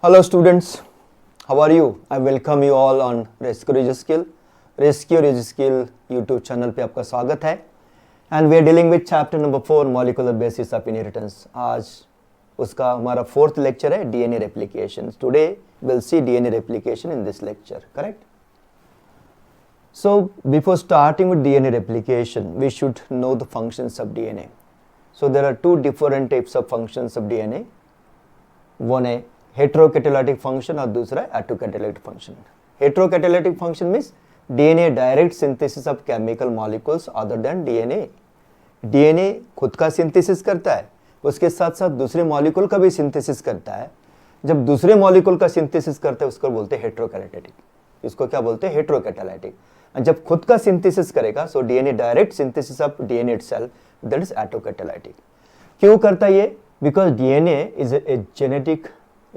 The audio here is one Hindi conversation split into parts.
Hello students, how are you? I welcome you all on Rescue Regiskill YouTube channel पे आपका स्वागत है and we are dealing with chapter number 4 molecular basis of inheritance. आज उसका हमारा fourth lecture है DNA replication. Today we'll see DNA replication in this lecture, correct? So before starting with DNA replication, we should know the functions of DNA. So there are two different types of functions of DNA. One है हेट्रोकैटालिटिक फंक्शन और दूसरा autocatalytic function. Heterocatalytic function means DNA direct synthesis of chemical molecules other than DNA. DNA खुद का सिंथेसिस करता है, उसके साथ साथ दूसरे मॉलिक्यूल का भी सिंथेसिस करता है. जब दूसरे मॉलिक्यूल का सिंथेसिस करता है उसको बोलते हैं हेट्रोकैटालिटिक. इसको क्या बोलते हैं? हेट्रोकैटालिटिक. जब खुद का सिंथेसिस करेगा so DNA direct synthesis of DNA itself, that is autocatalytic. क्यों करता है ये? Because DNA is a genetic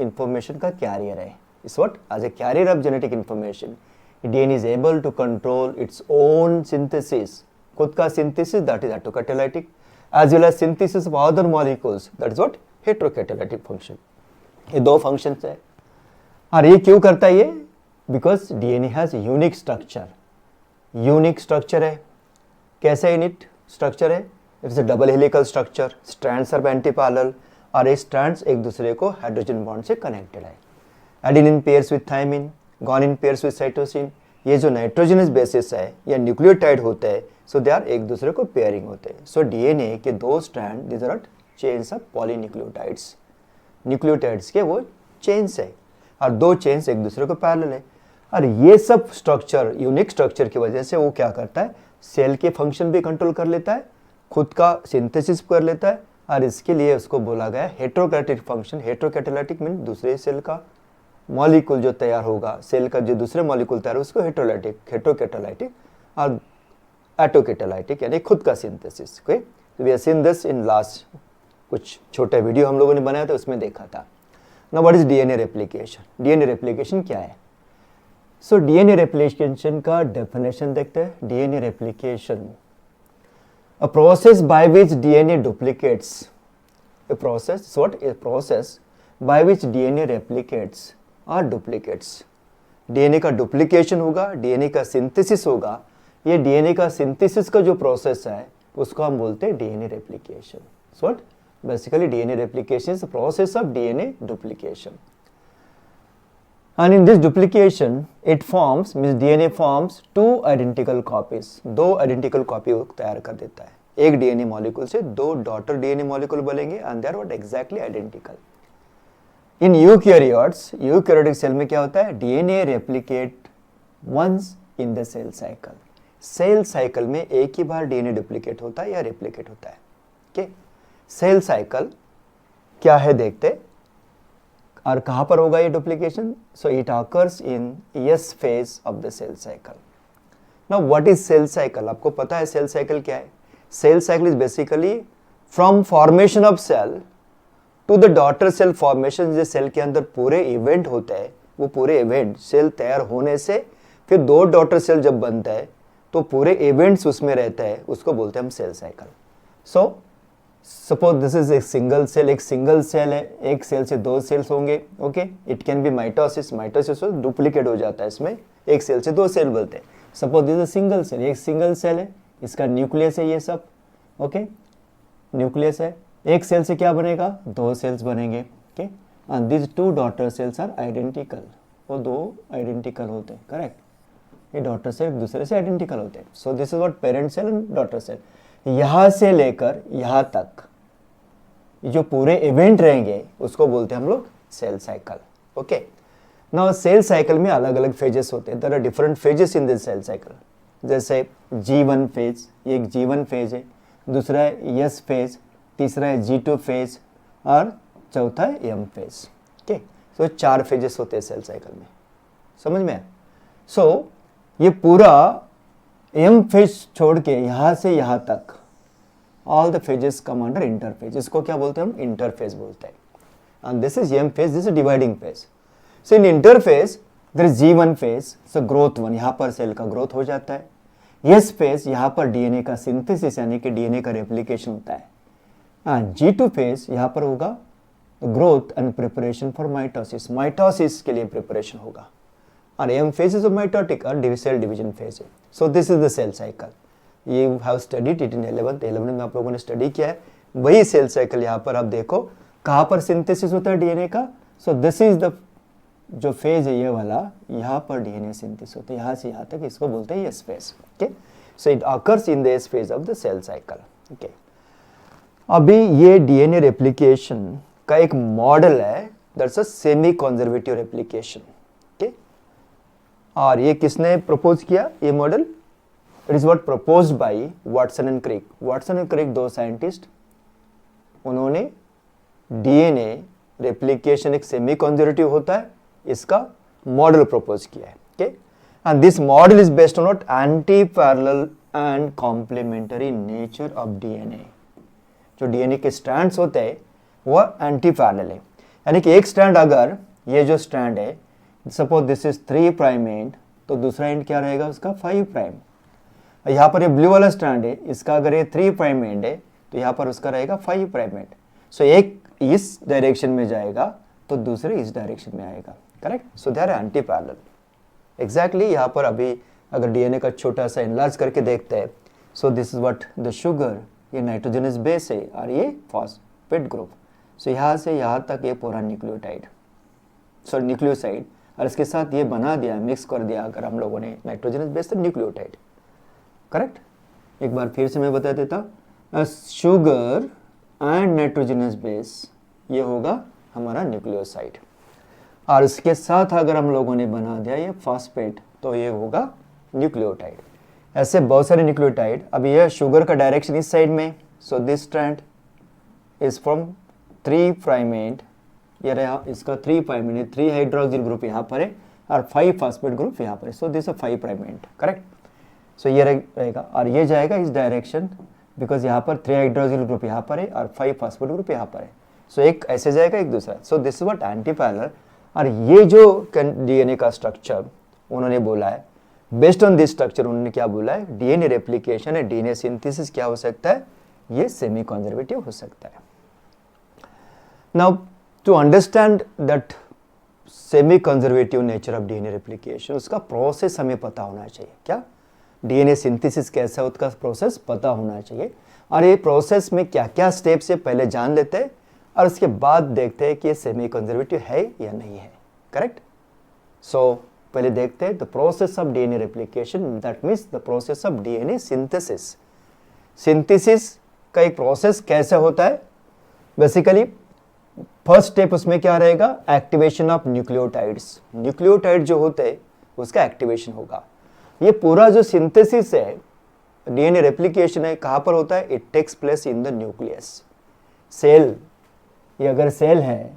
information का carrier है. Is what? As a carrier of genetic information, DNA is able to control its own synthesis. खुद का synthesis, that is autocatalytic, as well as synthesis of other molecules, that is what? Heterocatalytic function. ये दो functions है. और ये क्यों करता है ये? Because DNA has unique structure. Unique structure है. कैसे unique structure है? It's a double helical structure. Strands are antiparallel. और ये स्ट्रैंड्स एक दूसरे को हाइड्रोजन बॉन्ड से कनेक्टेड है. Adenine pairs with thymine, guanine pairs with cytosine. ये जो नाइट्रोजनस बेसिस है या न्यूक्लियोटाइड होते हैं, सो दे आर एक दूसरे को पेयरिंग होते हैं. सो डीएनए के दो strand, this are chains of polynucleotides. Nucleotides के वो चेन्स है और दो चेन्स एक दूसरे को पैरेलल है. और ये सब स्ट्रक्चर, यूनिक स्ट्रक्चर की वजह से वो क्या करता है? सेल के फंक्शन भी कंट्रोल कर लेता है, खुद का सिंथेसिस कर लेता है, और इसके लिए उसको बोला गया हेट्रोकैटालिटिक फंक्शन. हेट्रोकैटालिटिक मीन दूसरे सेल का मॉलिक्यूल जो तैयार होगा, सेल का जो दूसरे मॉलिक्यूल तैयार होगा उसको हेट्रोकैटालिटिक और एटोकैटालिटिक यानी खुद का synthesis. Okay, we have seen this in last कुछ छोटे वीडियो हम लोगों ने बनाया था, उसमें देखा था. Now what is DNA replication? DNA replication क्या है? सो डीएनए रेप्लिकेशन का डेफिनेशन देखते हैं. DNA replication, a process by which DNA duplicates. A process, what? A process by which DNA replicates or duplicates. DNA का duplication होगा, DNA का synthesis होगा. ये DNA का synthesis का जो process है उसको हम बोलते हैं DNA replication. So what? Basically DNA replication is the process of DNA duplication. And in this duplication, it forms, means DNA forms two identical copies. दो identical copy तैयार कर देता है. एक DNA मॉलिक्यूल से दो डॉटर DNA मॉलिक्यूल बनेंगे and they are what? Exactly identical. In eukaryotic cell में क्या होता है? DNA replicate once in the cell cycle. Cell cycle में एक ही बार DNA डुप्लीकेट होता है या रेप्लिकेट होता है. ओके, सेल साइकिल क्या है देखते, और कहाँ पर होगा ये duplication? So it occurs in S phase of the cell cycle. Now what is cell cycle? आपको पता है सेल साइकिल क्या है? Cell cycle is basically from formation of cell to the daughter cell formation. जो सेल के अंदर पूरे इवेंट होते हैं, वो पूरे इवेंट सेल तैयार होने से फिर दो डॉटर सेल जब बनता है तो पूरे इवेंट्स उसमें रहता है, उसको बोलते हैं हम cell cycle. So suppose this is एक सिंगल सेल है, एक सेल से दो सेल्स होंगे. Okay, it can be mitosis. Mitosis duplicate हो जाता है, इसमें एक सेल से दो सेल बनते हैं. Suppose this is single cell, एक सिंगल सेल है, इसका न्यूक्लियस है ये सब. ओके, न्यूक्लियस है, एक सेल से क्या बनेगा? दो सेल्स बनेंगे. Okay, and this two daughter cells are identical. वो दो आइडेंटिकल होते हैं, करेक्ट. ये डॉटर सेल एक दूसरे से आइडेंटिकल होते हैं. So this is what parent cell and daughter cell. यहाँ से लेकर यहाँ तक जो पूरे इवेंट रहेंगे उसको बोलते हैं हम लोग cell cycle. Okay, now cell cycle में अलग अलग फेजेस होते हैं. There are different phases in this cell cycle. जैसे G1 फेज, ये एक G1 फेज है, दूसरा है S फेज, तीसरा है G2 फेज और चौथा है M फेज. ओके, सो चार फेजेस होते हैं सेल साइकिल में. समझ में? सो ये पूरा M फेज छोड़ के यहाँ से यहाँ तक all the phases come under interphase. इसको क्या बोलते हैं हम? इंटरफेज बोलते हैं. And this is M phase, this is dividing phase. So in interphase there is G1 phase, so growth 1, यहाँ पर सेल का ग्रोथ हो जाता है. S फेज, यहाँ पर DNA का सिंथेसिस यानी कि DNA का रेप्लिकेशन होता है. G2 फेज यहाँ पर होगा growth and preparation for mitosis, mitosis के लिए प्रिपरेशन होगा। और एम फेजेस ऑफ माइटोटिक और सेल डिवीजन फेज है। So this is the cell cycle. You have studied it in 11th में आप लोगों ने स्टडी किया है। वही सेल साइकिल यहाँ पर आप देखो कहाँ पर सिंथेसिस होता है डीएनए का। सो दिस इज द जो फेज है ये वाला, यहाँ पर डीएनए सिंथेसिस होता है, यहाँ से यहाँ तक, इसको बोलते हैं S phase. Okay, so it occurs in the S phase of the cell cycle. Okay, अभी ये डीएनए रेप्लिकेशन का एक मॉडल है, that's a semi conservative replication. Okay, और ये किसने प्रपोज किया ये model? It is what proposed by Watson and Crick. Watson and Crick दो साइंटिस्ट, उन्होंने डीएनए रेप्लिकेशन एक सेमी कंजर्वेटिव होता है इसका मॉडल प्रपोज किया है। Okay, and this model is based on what anti parallel and complementary nature of DNA. जो डीएनए के स्ट्रैंड्स होते हैं वह एंटी पैरेलल है, यानी कि एक स्ट्रैंड, अगर ये जो स्ट्रैंड है suppose this is 3 prime and, तो दूसरा एंड क्या रहेगा उसका 5 प्राइम। यहाँ पर ये ब्लू वाला स्ट्रैंड है, इसका अगर ये 3 प्राइम एंड है तो यहाँ पर उसका रहेगा 5 प्राइम एंड। सो एक इस डायरेक्शन में जाएगा तो दूसरे इस डायरेक्शन में आएगा, correct? So they are anti parallel. Exactly यहाँ पर अभी अगर डीएनए का छोटा सा एनलार्ज करके देखते हैं, so this is what the sugar, ये नाइट्रोजनस बेस है और ये फॉस्फेट ग्रुप। सो यहाँ से यहाँ तक ये पूरा न्यूक्लियोटाइड, सॉरी न्यूक्लियोसाइड, और इसके साथ ये बना दिया, मिक्स कर दिया अगर हम लोगों ने नाइट्रोजनस बेस तो न्यूक्लियोटाइड, करेक्ट? एक बार फिर से मैं बता देता, शुगर एंड नाइट्रोजनस बेस ये होगा हमारा न्यूक्लियोसाइड, और इसके साथ अगर हम लोगों ने बना दिया ये फॉस्फेट तो ये होगा न्यूक्लियोटाइड। ऐसे बहुत सारे न्यूक्लियोटाइड। अब ये शुगर का डायरेक्शन इस साइड में, so this strand is from 3 prime and, ये रहा इसका 3 प्राइम एंड, 3 हाइड्रोक्सिल ग्रुप यहाँ पर है और 5 फॉस्फेट ग्रुप यहाँ पर है। So this 5 prime end, correct? So ये रहेगा और ये जाएगा इस डायरेक्शन, बिकॉज यहाँ पर 3 हाइड्रोक्सिल ग्रुप यहाँ पर है और 5 फॉस्फेट ग्रुप यहाँ पर है। सो एक ऐसे जाएगा एक दूसरा। सो this is what anti parallel. और ये जो डीएनए का स्ट्रक्चर उन्होंने बोला है, बेस्ड ऑन दिस स्ट्रक्चर उन्होंने क्या बोला है, डीएनए रेप्लिकेशन है, डीएनए सिंथेसिस क्या हो सकता है, ये सेमी कंजर्वेटिव हो सकता है। Now to understand that semi conservative nature of DNA replication, उसका प्रोसेस हमें पता होना चाहिए। क्या डीएनए सिंथेसिस कैसा है उसका प्रोसेस पता होना चाहिए, और ये प्रोसेस में क्या क्या स्टेप्स है पहले जान लेते हैं और उसके बाद देखते हैं कि ये सेमी कंजर्वेटिव है या नहीं है, करेक्ट? सो पहले देखते हैं the process of DNA replication, that means the process of DNA synthesis. Synthesis का एक प्रोसेस कैसे होता है? बेसिकली फर्स्ट स्टेप उसमें क्या रहेगा, एक्टिवेशन ऑफ न्यूक्लियोटाइड्स। न्यूक्लियोटाइड जो होते हैं उसका एक्टिवेशन होगा। ये पूरा जो सिंथेसिस है, डीएनए रेप्लिकेशन है, कहाँ पर होता है? It takes place in the nucleus. Cell, ये अगर सेल है,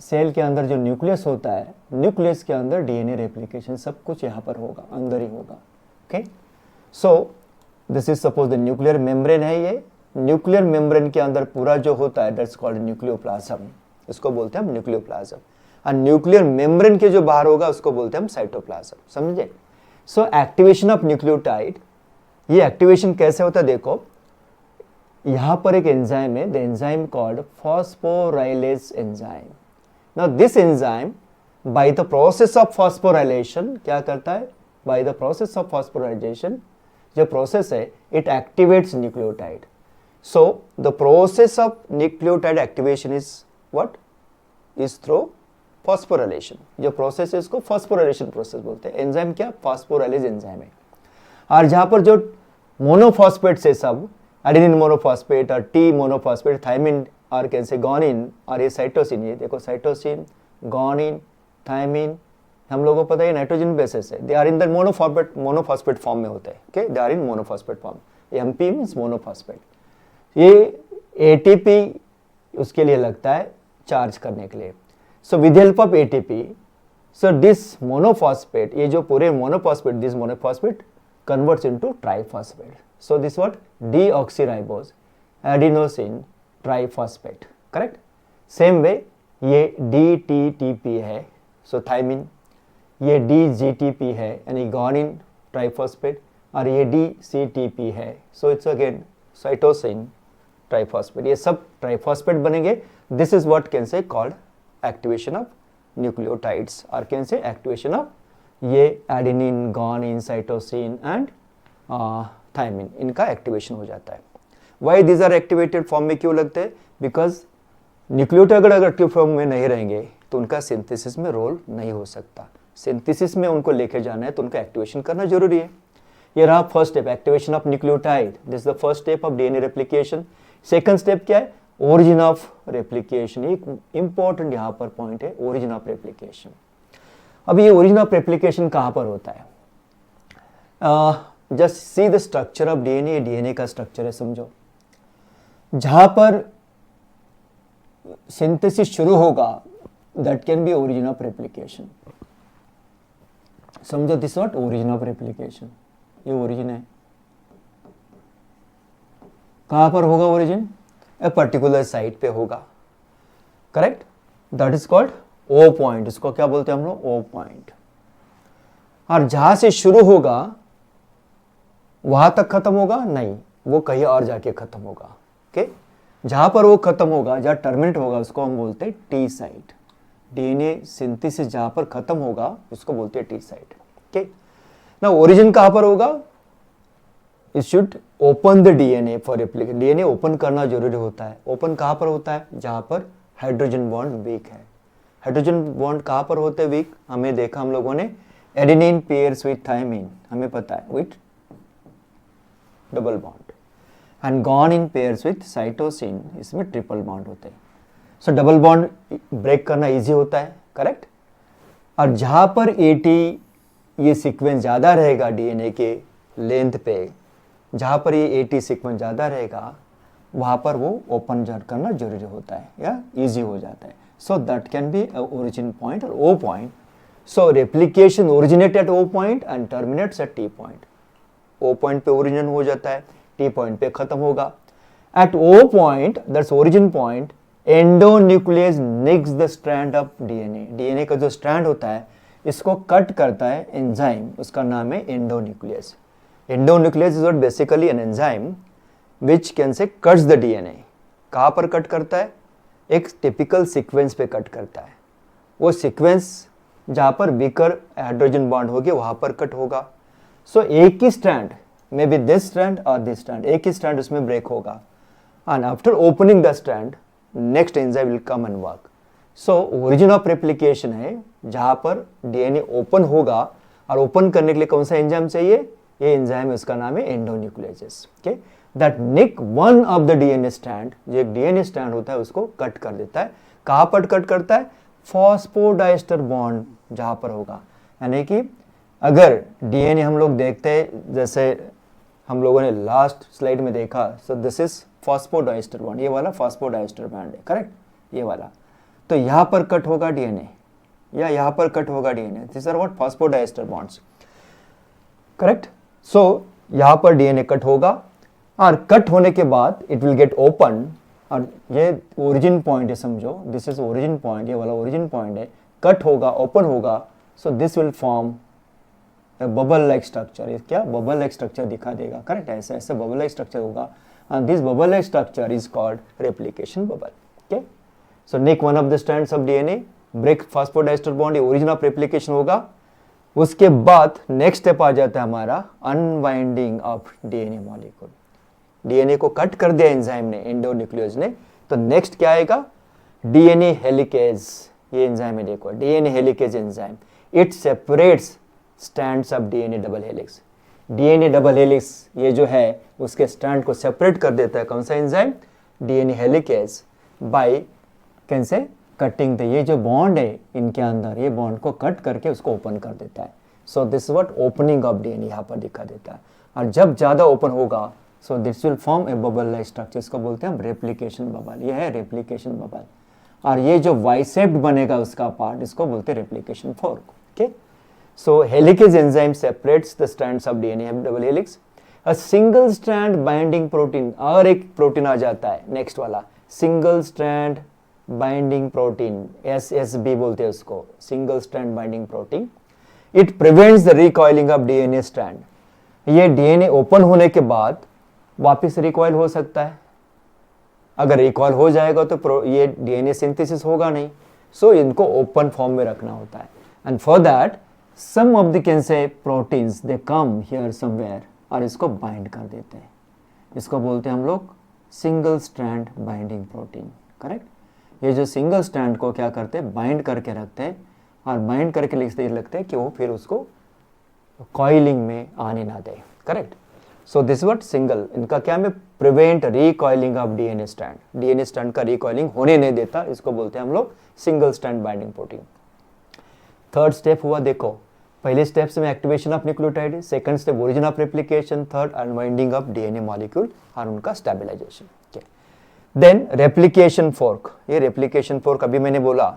सेल के अंदर जो न्यूक्लियस होता है, न्यूक्लियस के अंदर डीएनए रेप्लिकेशन सब कुछ यहाँ पर होगा, अंदर ही होगा। Okay, so this is suppose the nuclear membrane है। ये न्यूक्लियर मेम्ब्रेन के अंदर पूरा जो होता है दैट्स कॉल्ड न्यूक्लियोप्लाज्म, इसको बोलते हैं हम न्यूक्लियोप्लाज्म। और न्यूक्लियर मेम्ब्रेन के जो बाहर होगा उसको बोलते हैं हम साइटोप्लाज्म, समझे? सो एक्टिवेशन ऑफ न्यूक्लियोटाइड, ये एक्टिवेशन कैसे होता है देखो, यहाँ पर एक एंजाइम है, the enzyme called phosphorylase enzyme. Now this enzyme by the process of phosphorylation क्या करता है, by the process of phosphorylation जो प्रोसेस है it activates nucleotide. So the process of nucleotide activation is what, is through phosphorylation. जो प्रोसेस है इसको फॉस्फोराइलेशन प्रोसेस बोलते हैं। एंजाइम क्या, फॉस्फोराइलेज एंजाइम है। और जहाँ पर जो मोनोफॉस्फेट से सब एडेनिन मोनोफॉस्फेट और टी मोनोफॉस्फेट, थायमिन और कैसे गॉनिन और ये साइटोसिन, ये देखो साइटोसिन, गॉनिन, थायमिन, हम लोगों को पता है नाइट्रोजन बेसिस है, they are in the monophosphate form में होते हैं। Okay, they are in monophosphate form. MP means monophosphate. ये एटीपी उसके लिए लगता है चार्ज करने के लिए। So with help of ATP, so this monophosphate, ये जो पूरे monophosphate, this monophosphate converts into triphosphate. So this what, deoxyribose adenosine triphosphate, correct? Same way ये DTTP है, so thymine, ये DGTP है यानी guanine triphosphate, और ये DCTP है, so it's again cytosine triphosphate, ये सब ट्राइफॉस्फेट बनेंगे. This is what can say called activation of nucleotides और कैन से एक्टिवेशन ऑफ ये adenine, guanine, cytosine and thymine, इनका एक्टिवेशन हो जाता है. Why these are activated form में क्यों लगते हैं? बिकॉज न्यूक्लियोटाइड अगर एक्टिव फॉर्म में नहीं रहेंगे तो उनका सिंथेसिस में रोल नहीं हो सकता. सिंथेसिस में उनको लेके जाना है तो उनका एक्टिवेशन करना जरूरी है. ये रहा first step, activation of nucleotide. This is the first step of DNA replication. Second step क्या है? Origin of replication. एक इंपॉर्टेंट यहाँ पर पॉइंट है, ओरिजिन ऑफ रेप्लिकेशन. अब ये ओरिजिन ऑफ रेप्लिकेशन कहाँ पर होता है? Just see the structure of DNA. DNA का स्ट्रक्चर है, समझो. जहां पर सिंथेसिस शुरू होगा that can be origin of replication. समझो, this what origin of replication. ये ओरिजिन है. कहां पर होगा ओरिजिन? ए पर्टिकुलर साइट पे होगा. Correct? That is called O point. इसको क्या बोलते हैं हम लोग? O point. और जहां से शुरू होगा वहां तक खत्म होगा? नहीं, वो कहीं और जाके खत्म होगा. ओके, जहां पर वो खत्म होगा, जहां टर्मिनेट होगा, उसको हम बोलते हैं टी साइट. डीएनए सिंथेसिस जहां पर खत्म होगा उसको बोलते हैं टी साइट. ओके, ना ओरिजिन कहां पर होगा? It should open the DNA for replication. DNA open करना जरूरी होता है. ओपन कहां पर होता है? जहां पर हाइड्रोजन बॉन्ड वीक है. हाइड्रोजन बॉन्ड कहां पर होते हैं वीक? हमें देखा हम लोगों ने, एडेनिन पेयर्स विथ थायमिन, हमें पता है, with double bond. And guanine pairs with cytosine, इसमें ट्रिपल बॉन्ड होते हैं. सो डबल बॉन्ड ब्रेक करना इजी होता है. करेक्ट? और जहां पर 80 ये सीक्वेंस ज़्यादा रहेगा डीएनए के लेंथ पे, जहां पर ये 80 सीक्वेंस ज़्यादा रहेगा वहां पर वो ओपन करना जरूरी होता है या इजी हो जाता है. So that can be origin point और O point. So replication originate at O point and terminates at T point. O point पे ओरिजिन हो जाता है, टी पॉइंट पे खत्म होगा. At O point, that's origin point, endonuclease nicks the strand of DNA. DNA का जो स्ट्रैंड होता है इसको कट करता है एंजाइम, उसका नाम है endonuclease. Endonuclease is basically an enzyme which can say cuts the DNA. कहाँ पर कट करता है? एक टिपिकल सीक्वेंस पे कट करता है. वो सीक्वेंस जहाँ पर वीकर हाइड्रोजन बॉन्ड होगी वहाँ पर कट होगा. सो एक ही strand, may be this strand और दिस स्ट्रैंड, एक ही स्ट्रैंड उसमें ब्रेक होगा. And after opening the strand next enzyme will come and work. So origin of replication है जहाँ पर डीएनए ओपन होगा, और ओपन करने के लिए कौन सा एंजाइम चाहिए? ये एंजाइम है, उसका नाम है endonuclease. Okay, that nick one of the DNA strand, जो एक डीएनए स्ट्रैंड होता है उसको कट कर देता है. कहाँ पर कट करता है? फॉस्फोडाइस्टर बॉन्ड जहाँ पर होगा. यानी कि अगर डीएनए हम लोग देखते हैं, जैसे हम लोगों ने लास्ट स्लाइड में देखा, सो दिस इज फॉस्फोडाइस्टर बॉन्ड. ये वाला फॉस्फोडाइस्टर बॉन्ड है. करेक्ट? ये वाला. तो यहाँ पर कट होगा डीएनए या यहाँ पर कट होगा DNA. This are what phosphodiester bonds. Correct? So यहाँ पर डीएनए कट होगा, और कट होने के बाद इट विल गेट ओपन. और ये ओरिजिन पॉइंट है, समझो, दिस इज ओरिजिन पॉइंट. ये वाला ओरिजिन पॉइंट है. कट होगा, ओपन होगा. So this will form bubble like structure. ये क्या? बबल लाइक स्ट्रक्चर दिखा देगा. करेक्ट? ऐसे ऐसे बबल लाइक स्ट्रक्चर होगा. And this bubble like structure is called replication bubble. Okay, so nick one of the strands of DNA, break phosphodiester bond, ये ओरिजिन ऑफ रेप्लिकेशन होगा. उसके बाद नेक्स्ट स्टेप आ जाता है हमारा unwinding of DNA molecule. DNA को कट कर दिया एंजाइम ने, एंडोन्यूक्लियस ने, तो नेक्स्ट क्या आएगा? DNA helicase. ये एंजाइम है, देखो, DNA helicase enzyme. It separates strands of DNA double helix. DNA double helix ये जो है उसके स्ट्रैंड को सेपरेट कर देता है. कौन सा एंजाइम? DNA helicase. बाय कैसे? कटिंग द, ये जो बॉन्ड है इनके अंदर, ये बॉन्ड को कट करके उसको ओपन कर देता है. So this what opening of DNA यहाँ पर दिखा देता है. और जब ज्यादा ओपन होगा, so this will form A bubble like structure. इसको बोलते हैं हम रेप्लिकेशन बबल. ये है रेप्लिकेशन बबल. और ये जो वाइसेप्ड बनेगा उसका पार्ट, इसको बोलते हैं replication fork. Okay, so helicase enzyme separates the strands of DNA double helix. A single strand binding protein, और एक प्रोटीन आ जाता है नेक्स्ट वाला, single strand binding protein, SSB बोलते हैं उसको, single strand binding protein. It prevents the recoiling of DNA strand. ये डीएनए ओपन होने के बाद वापस रिकॉइल हो सकता है. अगर रिकॉल हो जाएगा तो ये डीएनए सिंथेसिस होगा नहीं, सो इनको ओपन फॉर्म में रखना होता है। And for that some of the can say proteins they come here somewhere और इसको बाइंड कर देते हैं। इसको बोलते हैं हम लोग single strand binding protein, correct. ये जो सिंगल स्ट्रैंड को क्या करते हैं, बाइंड करके रखते हैं और बाइंड करके लिखते हैं कि वो फिर उसको कॉइलिंग में आने ना दे, correct. So this what single, इनका क्या में prevent recoiling of DNA strand, DNA strand का रिकॉइलिंग होने नहीं देता, इसको बोलते हैं हम लोग single strand binding protein. Third step हुआ, देखो पहले स्टेप्स में activation of nucleotide, second step origin of replication, third unwinding of DNA molecule और उनका स्टेबलाइजेशन। देन रेप्लिकेशन फोर्क, ये रेप्लिकेशन फोर्क अभी मैंने बोला,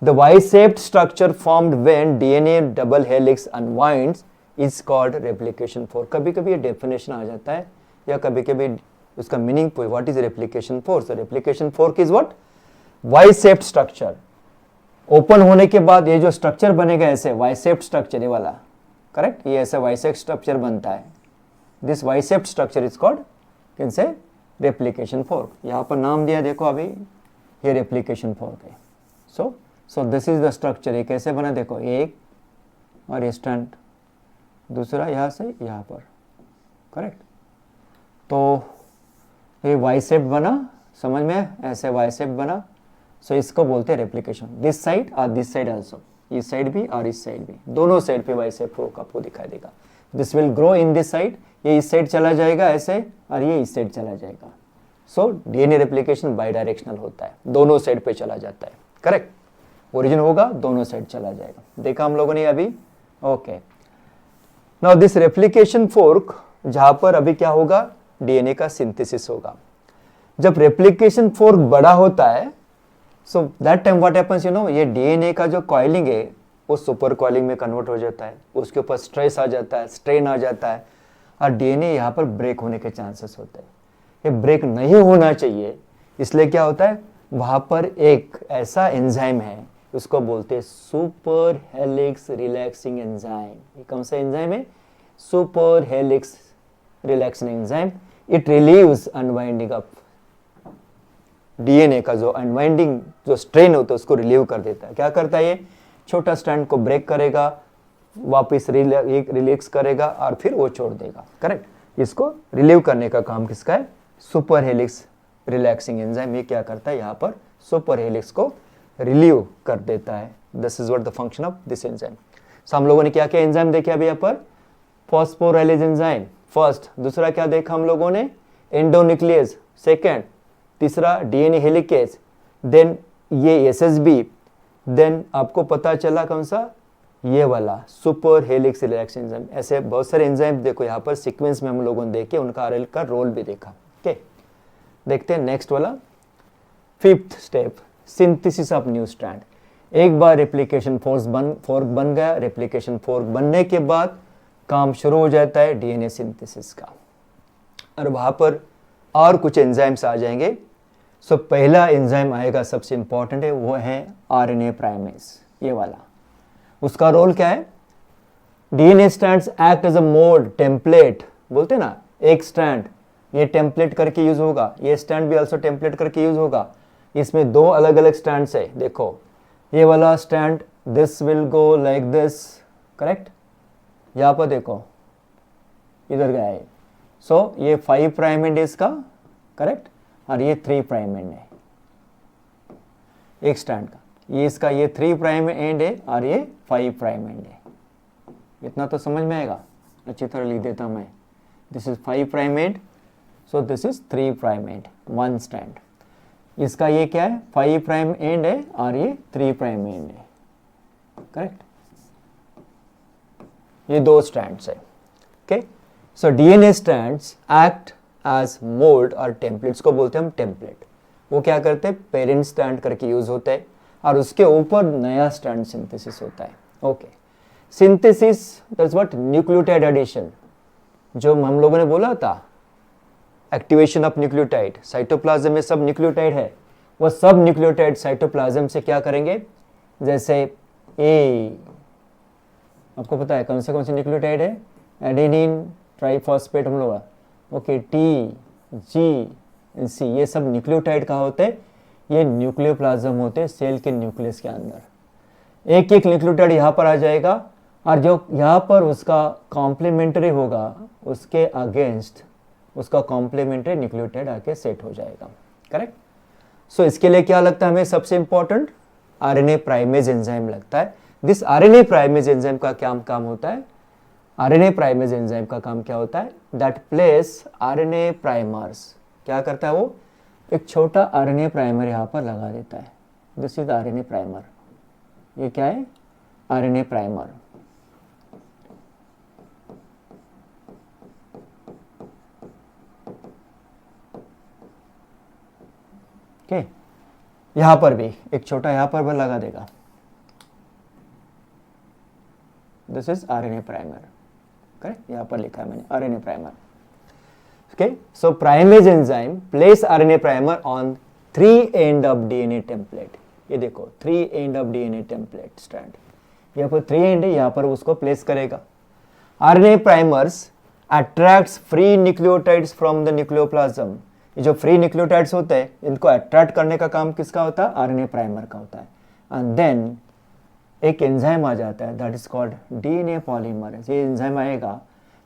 the Y-shaped structure formed when DNA double helix unwinds is called replication fork। कभी कभी ये डेफिनेशन आ जाता है या कभी कभी उसका meaning what is replication fork. So replication fork is what, Y-shaped structure, open होने के बाद ये जो स्ट्रक्चर बनेगा ऐसे Y-shaped स्ट्रक्चर, ये वाला, करेक्ट, ये ऐसा Y-shaped स्ट्रक्चर बनता है। This Y-shaped structure is called can say replication fork. यहाँ पर नाम दिया देखो अभी, ये रेप्लिकेशन फोर्क है। So this is the structure. ये कैसे बना, देखो एक और ये स्टैंड, दूसरा यहाँ से यहाँ पर, करेक्ट। तो ये Y-shaped बना, समझ में, ऐसे Y-shaped बना। सो इसको बोलते हैं रेप्लिकेशन। दिस साइड और दिस साइड आल्सो, इस साइड भी और इस साइड भी, दोनों साइड पे Y-shaped फोर्क आपको दिखाई देगा। This will grow in this side, ये इस साइड चला जाएगा ऐसे और ये इस साइड चला जाएगा। So DNA replication by directional होता है, दोनों साइड पे चला जाता है, करेक्ट। ओरिजिन होगा, दोनों साइड चला जाएगा, देखा हम लोगों ने अभी, okay. Now this replication fork, जहां पर अभी क्या होगा, डीएनए का सिंथेसिस होगा। जब रेप्लिकेशन फोर्क बड़ा होता है, so that time what happens, you know, ये डीएनए का जो कॉइलिंग है वो सुपर कॉइलिंग में कन्वर्ट हो जाता है, उसके ऊपर स्ट्रेस आ जाता है, स्ट्रेन आ जाता है और डीएनए यहाँ पर ब्रेक होने के चांसेस होते हैं। ये ब्रेक नहीं होना चाहिए, इसलिए क्या होता है, वहां पर एक ऐसा एंजाइम है, उसको बोलते हैं सुपर हेलिक्स रिलैक्सिंग एंजाइम। ये कौन सा एंजाइम है, super helix relaxing enzyme. It relieves unwinding of DNA का जो अनवाइंडिंग जो स्ट्रेन होता है उसको रिलीव कर देता है। क्या करता है, ये छोटा स्ट्रैंड को ब्रेक करेगा, वापस रिलैक्स करेगा और फिर वो छोड़ देगा, करेक्ट। इसको रिलीव करने का काम किसका है, सुपर हेलिक्स रिलैक्सिंग एंजाइम। ये क्या करता है, यहाँ पर सुपर हेलिक्स को रिलीव कर देता है। This is what the function of this enzyme. So हम लोगों ने क्या क्या एंजाइम देखे अभी यहाँ पर, फॉस्फोराइलेज एंजाइम फर्स्ट, दूसरा क्या देखा हम लोगों ने, एंडोन्यूक्लियस सेकेंड, तीसरा डीएनए हेलिकेज, देन ये एसएसबी, देन आपको पता चला कौन सा, ये वाला सुपर हेलिक्स रिलैक्स एंजाइम। ऐसे बहुत सारे एंजाइम देखो यहाँ पर सीक्वेंस में हम लोगों ने देखे, उनका आरएल का रोल भी देखा। ओके, देखते हैं नेक्स्ट वाला, fifth step, synthesis of new strand. एक बार रेप्लिकेशन फोर्क बन गया, रेप्लिकेशन फोर्क बनने के बाद काम शुरू हो जाता है डीएनए सिंथेसिस का, और वहां पर और कुछ एंजाइम्स आ जाएंगे। सो पहला एंजाइम आएगा, सबसे इंपॉर्टेंट है, वो है आरएनए प्राइमेस, ये वाला। उसका रोल क्या है, DNA strands act as a mold template, बोलते ना, एक स्ट्रैंड ये टेम्पलेट करके यूज होगा, ये स्ट्रैंड भी आल्सो टेम्पलेट करके यूज होगा। इसमें दो अलग अलग स्ट्रैंड्स है, देखो ये वाला strand this will go like this, correct. यहाँ पर देखो इधर गया है, सो ये 5 प्राइम एंड इसका, करेक्ट, और ये 3 प्राइम एंड है एक स्ट्रैंड का, ये इसका ये 3 प्राइम एंड है और ये 5 प्राइम एंड है। इतना तो समझ में आएगा, अच्छी तरह लिख देता हूँ मैं, this is 5 prime and, so this is 3 prime and, one strand. इसका ये क्या है, 5 प्राइम एंड है और ये 3 प्राइम एंड है, करेक्ट। ये दो स्ट्रैंड्स है, okay. So DNA strands act as mold और टेम्पलेट्स को बोलते हैं हम टेम्पलेट। वो क्या करते हैं, पेरेंट स्ट्रैंड करके यूज होता है और उसके ऊपर नया स्ट्रैंड सिंथेसिस होता है, okay. Synthesis that's what, nucleotide addition, जो हम लोगों ने बोला था, एक्टिवेशन ऑफ न्यूक्लियोटाइड। साइटोप्लाज्म में सब न्यूक्लियोटाइड है, वो सब न्यूक्लियोटाइड साइटोप्लाज्म से क्या करेंगे, जैसे ए, आपको पता है कौन से न्यूक्लियोटाइड है, एडेनिन ट्राइफॉस्फेट हम लोग, ओके, टी, जी, सी ये सब न्यूक्लियोटाइड कहाँ होते हैं, ये न्यूक्लियोप्लाज्म होते हैं सेल के न्यूक्लियस के अंदर। एक एक न्यूक्लियोटाइड यहाँ पर आ जाएगा और जो यहाँ पर उसका कॉम्प्लीमेंट्री होगा उसके अगेंस्ट उसका कॉम्प्लीमेंट्री न्यूक्लियोटाइड आके सेट हो जाएगा। करेक्ट। सो इसके लिए क्या लगता है हमें सबसे इंपॉर्टेंट, आरएनए प्राइमेज एंजाइम लगता है। दिस आरएनए प्राइमेज एंजाइम का क्या काम होता है, आरएनए प्राइमेज एंजाइम का काम क्या होता है, दैट प्लेस आरएनए प्राइमर्स, क्या करता है वो, एक छोटा आरएनए प्राइमर यहाँ पर लगा देता है। दिस इज आरएनए प्राइमर, ये क्या है, आरएनए प्राइमर। ओके, यहां पर भी एक छोटा यहां पर भी लगा देगा। This is RNA primer. Correct, यहां पर लिखा है मैंने RNA primer. Okay, so primase enzyme place RNA primer on 3 end of DNA template. ये देखो 3 end of DNA template strand, यहाँ पर 3 एंड है, यहाँ पर उसको प्लेस करेगा। RNA primers attracts free nucleotides from the nucleoplasm. ये जो फ्री न्यूक्लियोटाइड्स होते हैं इनको अट्रैक्ट करने का काम किसका होता है, आरएनए प्राइमर का होता है। एंड देन एक एंजाइम आ जाता है that is called DNA polymerase. ये एंजाइम आएगा,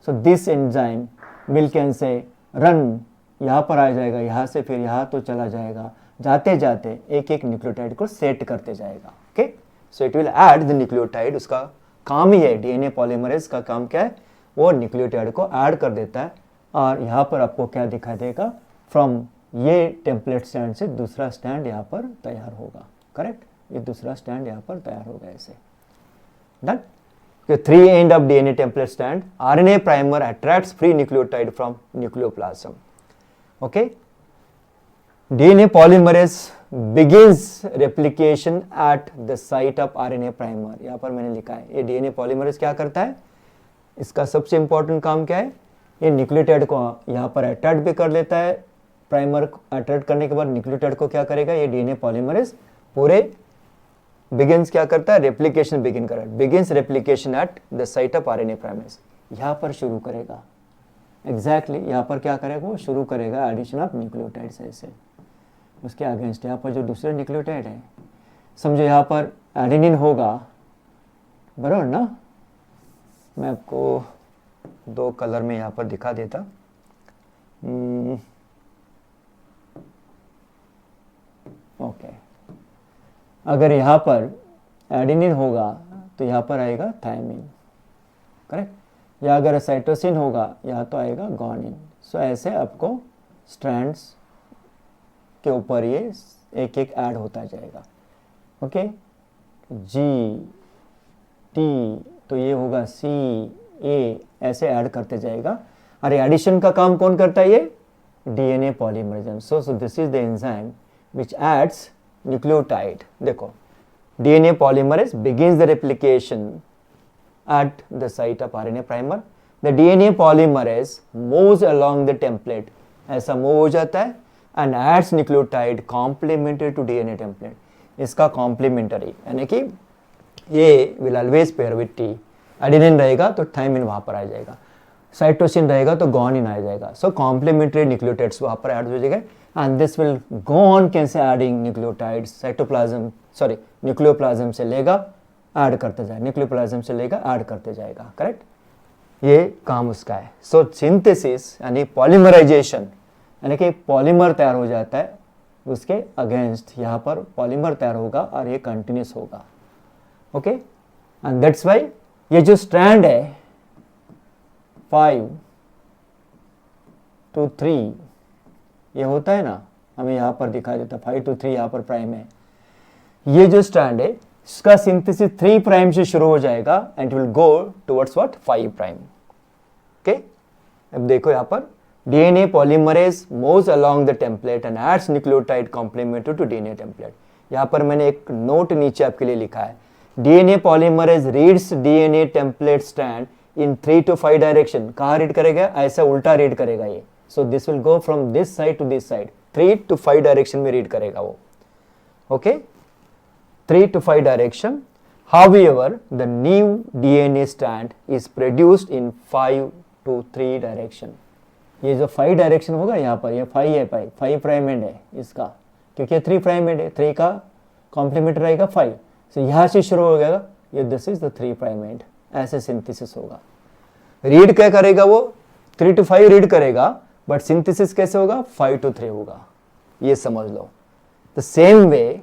so this enzyme will can say run, यहाँ पर आ जाएगा, यहाँ से फिर यहाँ तो चला जाएगा, जाते जाते एक एक न्यूक्लियोटाइड को सेट करते जाएगा। Okay, so it will add the nucleotide. उसका काम ही है, डीएनए पॉलीमरेज का काम क्या है, वो न्यूक्लियोटाइड को ऐड कर देता है। और यहाँ पर आपको क्या दिखाई देगा, फ्रॉम ये टेम्पलेट स्टैंड से दूसरा स्टैंड यहाँ पर तैयार होगा। करेक्ट, ये दूसरा स्टैंड यहाँ पर तैयार होगा ऐसे। Done. 3 end of DNA template stand, RNA primer attracts free nucleotide from nucleoplasm. Okay, DNA polymerase begins replication at the site of RNA primer. यहाँ पर मैंने लिखा है, ये DNA polymerase क्या करता है, इसका सबसे इंपॉर्टेंट काम क्या है, ये न्यूक्लियोटाइड को यहाँ पर अट्रैक्ट भी कर लेता है। प्राइमर अट्रैक्ट करने के बाद न्यूक्लियोटाइड को क्या करेगा, ये डीएनए पॉलीमरेज पूरे बिगिंस क्या करता है, रेप्लिकेशन बिगिन कर, begins replication at the site of RNA primase. यहाँ पर शुरू करेगा, एग्जैक्टली यहाँ पर क्या करेगा, वो शुरू करेगा एडिशन ऑफ न्यूक्लियोटाइड्स ऐसे। उसके अगेंस्ट यहाँ पर जो दूसरे न्यूक्लियोटाइड है, समझो यहाँ पर एडेनिन होगा, बराबर ना। मैं आपको 2 कलर में यहाँ पर दिखा देता। ओके, अगर यहाँ पर एडेनिन होगा तो यहाँ पर आएगा थायमिन। करेक्ट, या अगर साइटोसिन होगा यहाँ तो आएगा गुआनिन। सो ऐसे आपको स्ट्रैंड्स के ऊपर ये एक एक ऐड होता जाएगा। ओके, जी टी तो ये होगा सी ए, ऐसे ऐड करते जाएगा। और एडिशन का काम कौन करता है, ये DNA polymerase. So this is the enzyme which adds nucleotide. देखो, DNA polymerase begins the replication at the site of RNA primer. The DNA polymerase moves along the template, ऐसा मूव हो जाता है, and adds nucleotide complementary to DNA template. इसका complementary यानी कि ये will always pair with T. Adenine रहेगा तो थायमिन वहाँ पर आ जाएगा, साइटोसिन रहेगा तो गुआनिन आ जाएगा। सो कॉम्प्लीमेंट्री न्यूक्लियोटाइड्स वहाँ पर ऐड हो जाएगा। And this will go on कैसे adding nucleotides, cytoplasm sorry nucleoplasm से लेगा ऐड करते जाए, न्यूक्लियोप्लाज्म से लेगा ऐड करते जाएगा। करेक्ट, ये काम उसका है। सो सिंथेसिस यानी पॉलीमराइजेशन, यानी कि पॉलीमर तैयार हो जाता है, उसके अगेंस्ट यहाँ पर पॉलीमर तैयार होगा और ये कंटिन्यूस होगा। ओके, एंड दैट्स वाई ये जो स्ट्रैंड है 5 to 3 ये होता है ना, हमें यहाँ पर दिखाई देता 5 to 3 यहाँ पर प्राइम है। ये जो स्ट्रैंड है इसका सिंथेसिस 3 प्राइम से शुरू हो जाएगा and will go towards what 5 prime. Okay, अब देखो यहाँ पर DNA polymerase moves along the template and adds nucleotide complementary to DNA template. यहाँ पर मैंने एक नोट नीचे आपके लिए लिखा है, DNA polymerase reads DNA template strand in 3 to 5 direction. कहाँ रीड करेगा, ऐसा उल्टा रीड करेगा ये। So this will go from this side to this side, 3 to 5 direction में रीड करेगा वो। Okay, 3 to 5 direction. However, the new DNA strand is produced in 5 to 3 direction. ये जो 5 डायरेक्शन होगा यहाँ पर, ये 5 है, 5 प्राइम एंड है इसका, क्योंकि 3 प्राइम एंड है, 3 का कॉम्प्लीमेंट रहेगा 5, तो यहाँ से शुरू हो गया ये, this is the 3 prime and, ऐसे सिंथेसिस होगा। रीड क्या करेगा वो, 3 to 5 रीड करेगा, बट सिंथेसिस कैसे होगा, 5 to 3 होगा, ये समझ लो। द सेम वे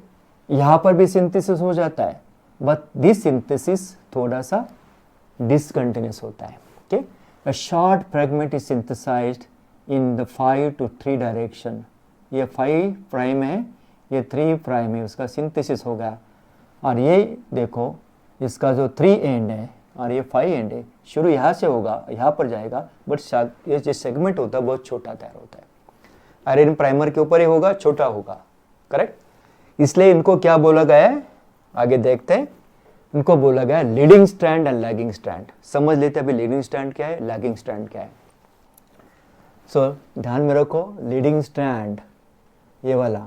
यहाँ पर भी सिंथेसिस हो जाता है, बट दिस सिंथेसिस थोड़ा सा डिसकंटिन्यूस होता है। Okay, a short fragment is synthesized in the 5 to 3 direction. ये 5 प्राइम है, ये 3 प्राइम है, उसका सिंथेसिस हो गया। और ये देखो इसका जो 3 एंड है और ये 5 एंड है, शुरू यहाँ से होगा, यहाँ पर जाएगा, बट ये जो सेगमेंट होता है बहुत छोटा तैयार होता है। आयरन प्राइमर के ऊपर ही होगा, छोटा होगा, करेक्ट। इसलिए इनको क्या बोला गया है, आगे देखते हैं। इनको बोला गया है leading strand and lagging strand. समझ लेते हैं अभी लीडिंग स्ट्रैंड क्या है, लैगिंग स्ट्रैंड क्या है। सो ध्यान में रखो, लीडिंग स्ट्रैंड ये वाला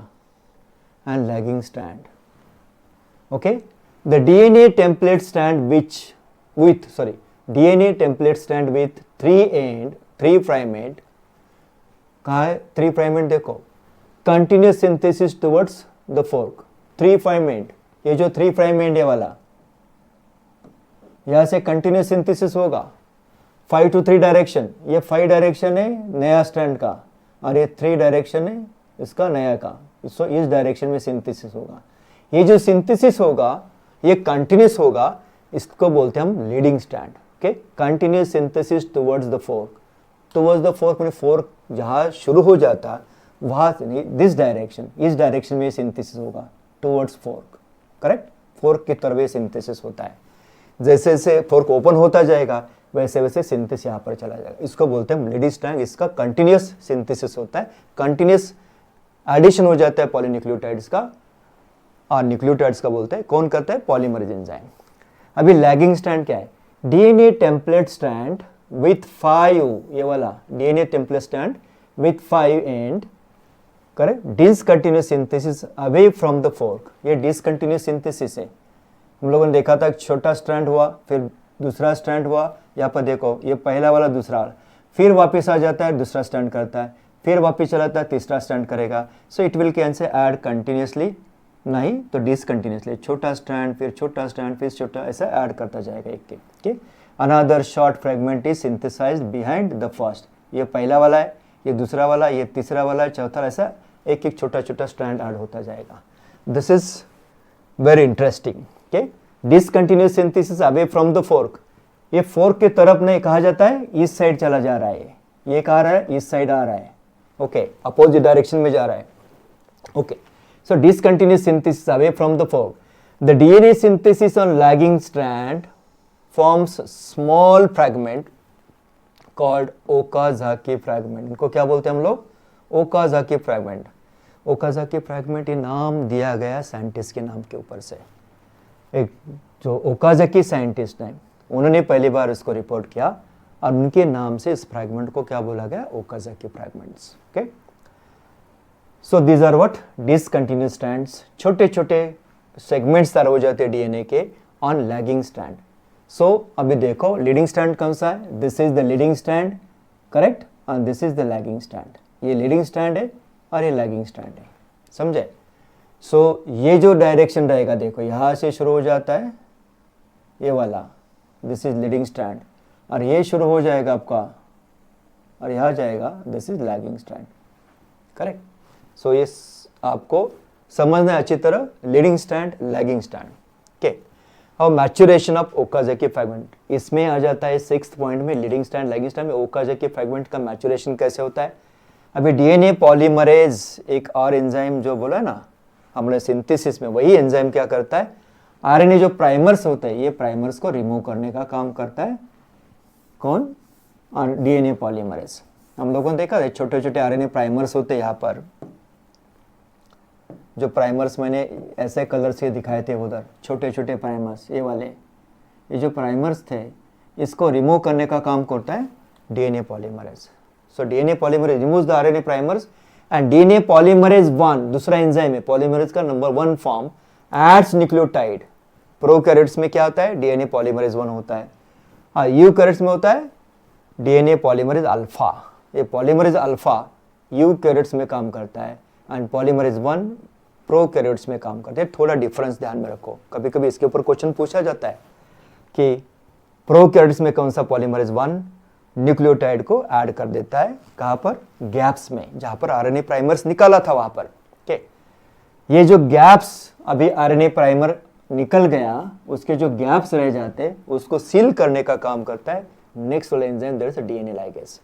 and lagging strand. Okay, the DNA template strand DNA template strand with 3 prime end, कहाँ है 3 prime end, देखो continuous synthesis towards the fork, 3 prime end, ये जो 3 prime end है वाला, यहाँ से continuous synthesis होगा 5 to 3 डायरेक्शन, ये 5 डायरेक्शन है नया स्ट्रैंड का, और ये 3 डायरेक्शन है इसका नया का, सो इस डायरेक्शन में सिंथेसिस होगा। ये जो सिंथेसिस होगा ये कंटिन्यूस होगा, इसको बोलते हैं हम leading strand. Okay, continuous synthesis towards the fork. Towards the fork में फोर्क जहाँ शुरू हो जाता है वहाँ दिस डायरेक्शन, इस डायरेक्शन में सिंथेसिस होगा टुवर्ड्स फोर्क, करेक्ट। फोर्क की तरफ सिंथेसिस होता है, जैसे जैसे फोर्क ओपन होता जाएगा वैसे वैसे सिंथेसिस यहाँ पर चला जाएगा, इसको बोलते हैं लीडिंग स्ट्रैंड। इसका कंटिन्यूस सिंथेसिस होता है, कंटिन्यूस एडिशन हो जाता है पॉलीन्यूक्लियोटाइड्स का, और न्यूक्लियोटाइड्स का बोलते हैं, कौन करता है, पॉलीमरेज एंजाइम। अभी लैगिंग स्ट्रैंड क्या है, डीएनए टेम्पलेट स्ट्रैंड विथ 5, ये वाला DNA template strand with 5 and, correct, discontinuous synthesis away from the fork. ये डिसकंटिन्यूस सिंथेसिस है। हम लोगों ने देखा था छोटा स्ट्रैंड हुआ, फिर दूसरा स्ट्रैंड हुआ, यहाँ पर देखो ये पहला वाला दूसरा, फिर वापस आ जाता है दूसरा स्ट्रैंड करता है, फिर वापस चलाता है तीसरा स्ट्रैंड करेगा। So it will can say add continuously, नहीं तो डिसकंटिन्यूसली, छोटा स्ट्रैंड फिर छोटा स्ट्रैंड फिर छोटा, ऐसा ऐड करता जाएगा एक एक। Okay, another short fragment is synthesized behind the first. ये पहला वाला है, ये दूसरा वाला, ये तीसरा वाला है, चौथा, ऐसा एक एक छोटा छोटा स्ट्रैंड ऐड होता जाएगा। This is very interesting. Okay, discontinuous synthesis away from the fork. ये फोर्क के तरफ नहीं कहा जाता है, इस साइड चला जा रहा है, ये कहा रहा है इस साइड आ रहा है, ओके, अपोजिट डायरेक्शन में जा रहा है। Okay, so discontinuous synthesis away from the fork. The DNA synthesis on lagging strand forms small fragment called Okazaki fragment. इनको क्या बोलते हैं हम लोग, Okazaki fragment. Okazaki fragment ये नाम दिया गया साइंटिस्ट के नाम के ऊपर से। एक जो ओकाजाकी साइंटिस्ट हैं उन्होंने पहली बार इसको रिपोर्ट किया, और उनके नाम से इस फ्रैगमेंट को क्या बोला गया, Okazaki fragments. Okay, so these are what, discontinuous strands, छोटे छोटे सेगमेंट्स तैयार हो जाते हैं डीएनए के ऑन लैगिंग स्ट्रैंड। सो अभी देखो लीडिंग स्ट्रैंड कौन सा है, this is the leading strand, correct, and this is the lagging strand. ये लीडिंग स्ट्रैंड है और ये लैगिंग स्ट्रैंड है, समझे। सो ये जो डायरेक्शन रहेगा देखो, यहाँ से शुरू हो जाता है ये वाला, दिस इज लीडिंग स्ट्रैंड, और ये शुरू हो जाएगा आपका और यहाँ जाएगा, this is lagging strand, correct. So ये आपको समझना है अच्छी तरह, leading strand, lagging strand. Okay, और मैच्योरेशन ऑफ ओकाजाकी फ्रैगमेंट इसमें आ जाता है 6th पॉइंट में, लीडिंग स्ट्रैंड, लैगिंग स्ट्रैंड में ओकाजाकी फ्रैगमेंट का मैच्योरेशन कैसे होता है। अभी डीएनए पॉलीमरेज एक और एंजाइम जो बोला ना हमने सिंथेसिस में, वही एंजाइम क्या करता है, आरएनए जो प्राइमर्स होते हैं ये प्राइमर्स को रिमूव करने का काम करता है, कौन, डीएनए पॉलीमरेज। हम लोगों ने देखा है छोटे छोटे आरएनए प्राइमर्स होते हैं, यहाँ पर जो प्राइमर्स मैंने ऐसे कलर से दिखाए थे उधर, छोटे छोटे प्राइमर्स, ये वाले, ये जो प्राइमर्स थे इसको रिमूव करने का काम करता है DNA polymerase. So DNA polymerase removes the RNA primers and DNA polymerase 1, दूसरा एंजाइम है पॉलीमरेज का number 1 form, adds nucleotide. Prokaryotes में क्या होता है, डीएनए पॉलीमरेज 1 होता है, और यूकैरियोट्स में होता है डीएनए पॉलीमरेज अल्फा। ये पॉलीमरेज अल्फा यूकैरियोट्स में काम करता है एंड पॉलीमरेज 1 प्रोकैरियोट्स में काम करता है। थोड़ा डिफरेंस ध्यान में रखो, कभी कभी इसके ऊपर क्वेश्चन पूछा जाता है कि प्रोकैरियोट्स में कौन सा पॉलीमरेज 1 न्यूक्लियोटाइड को ऐड कर देता है, कहाँ पर, गैप्स में, जहाँ पर आरएनए प्राइमर्स निकाला था वहाँ पर। ओके, ये जो गैप्स अभी आरएनए प्राइमर निकल गया, उसके जो गैप्स रह जाते उसको सील करने का काम करता है नेक्स्ट वाला enzyme, that is DNA ligase.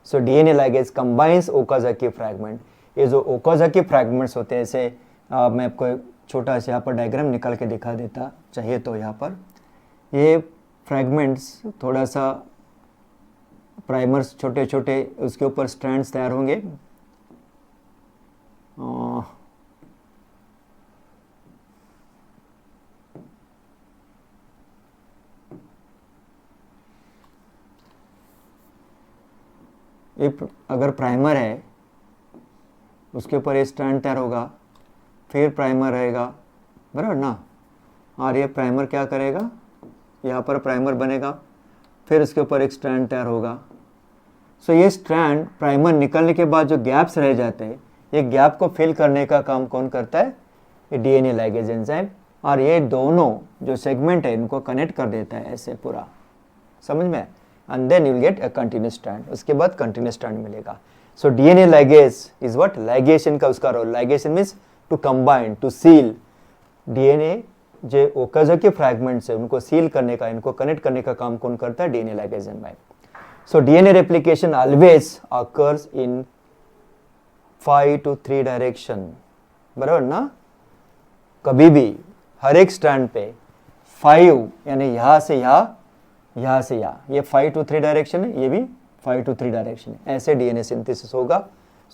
So DNA ligase combines Okazaki fragment. ये जो ओकाजाकी फ्रैगमेंट्स होते हैं, ऐसे मैं आपको एक छोटा सा यहाँ पर डायग्राम निकाल के दिखा देता चाहिए तो यहाँ पर ये फ्रैगमेंट्स थोड़ा सा प्राइमर्स छोटे छोटे, उसके ऊपर स्ट्रैंड्स तैयार होंगे। अगर प्राइमर है उसके ऊपर ये स्ट्रैंड तैयार होगा, फिर प्राइमर रहेगा, बराबर ना, और ये प्राइमर क्या करेगा, यहाँ पर प्राइमर बनेगा, फिर इसके ऊपर एक स्ट्रैंड तैयार होगा। सो ये स्ट्रैंड प्राइमर निकलने के बाद जो गैप्स रह जाते हैं, ये गैप को फिल करने का काम कौन करता है, ये डीएनए लाइगेज एंजाइम। और ये दोनों जो सेगमेंट है इनको कनेक्ट कर देता है ऐसे पूरा, समझ में, and then you will get a continuous strand. उसके बाद कंटिन्यूस स्ट्रैंड मिलेगा। So DNA ligase is what, ligation का उसका रोल। Ligation means to combine, to seal DNA जो ओकाजाकी फ्रैगमेंट्स है उनको सील करने का, इनको कनेक्ट करने का काम कौन करता है, DNA ligase enzyme. So DNA replication always occurs in 5 to 3 direction, बराबर ना, कभी भी हर एक स्ट्रैंड पे 5 यानी यहाँ से यहाँ, यहाँ से यहाँ, ये 5 to 3 डायरेक्शन है, ये भी 5 to 3 डायरेक्शन है, ऐसे डीएनए सिंथेसिस होगा।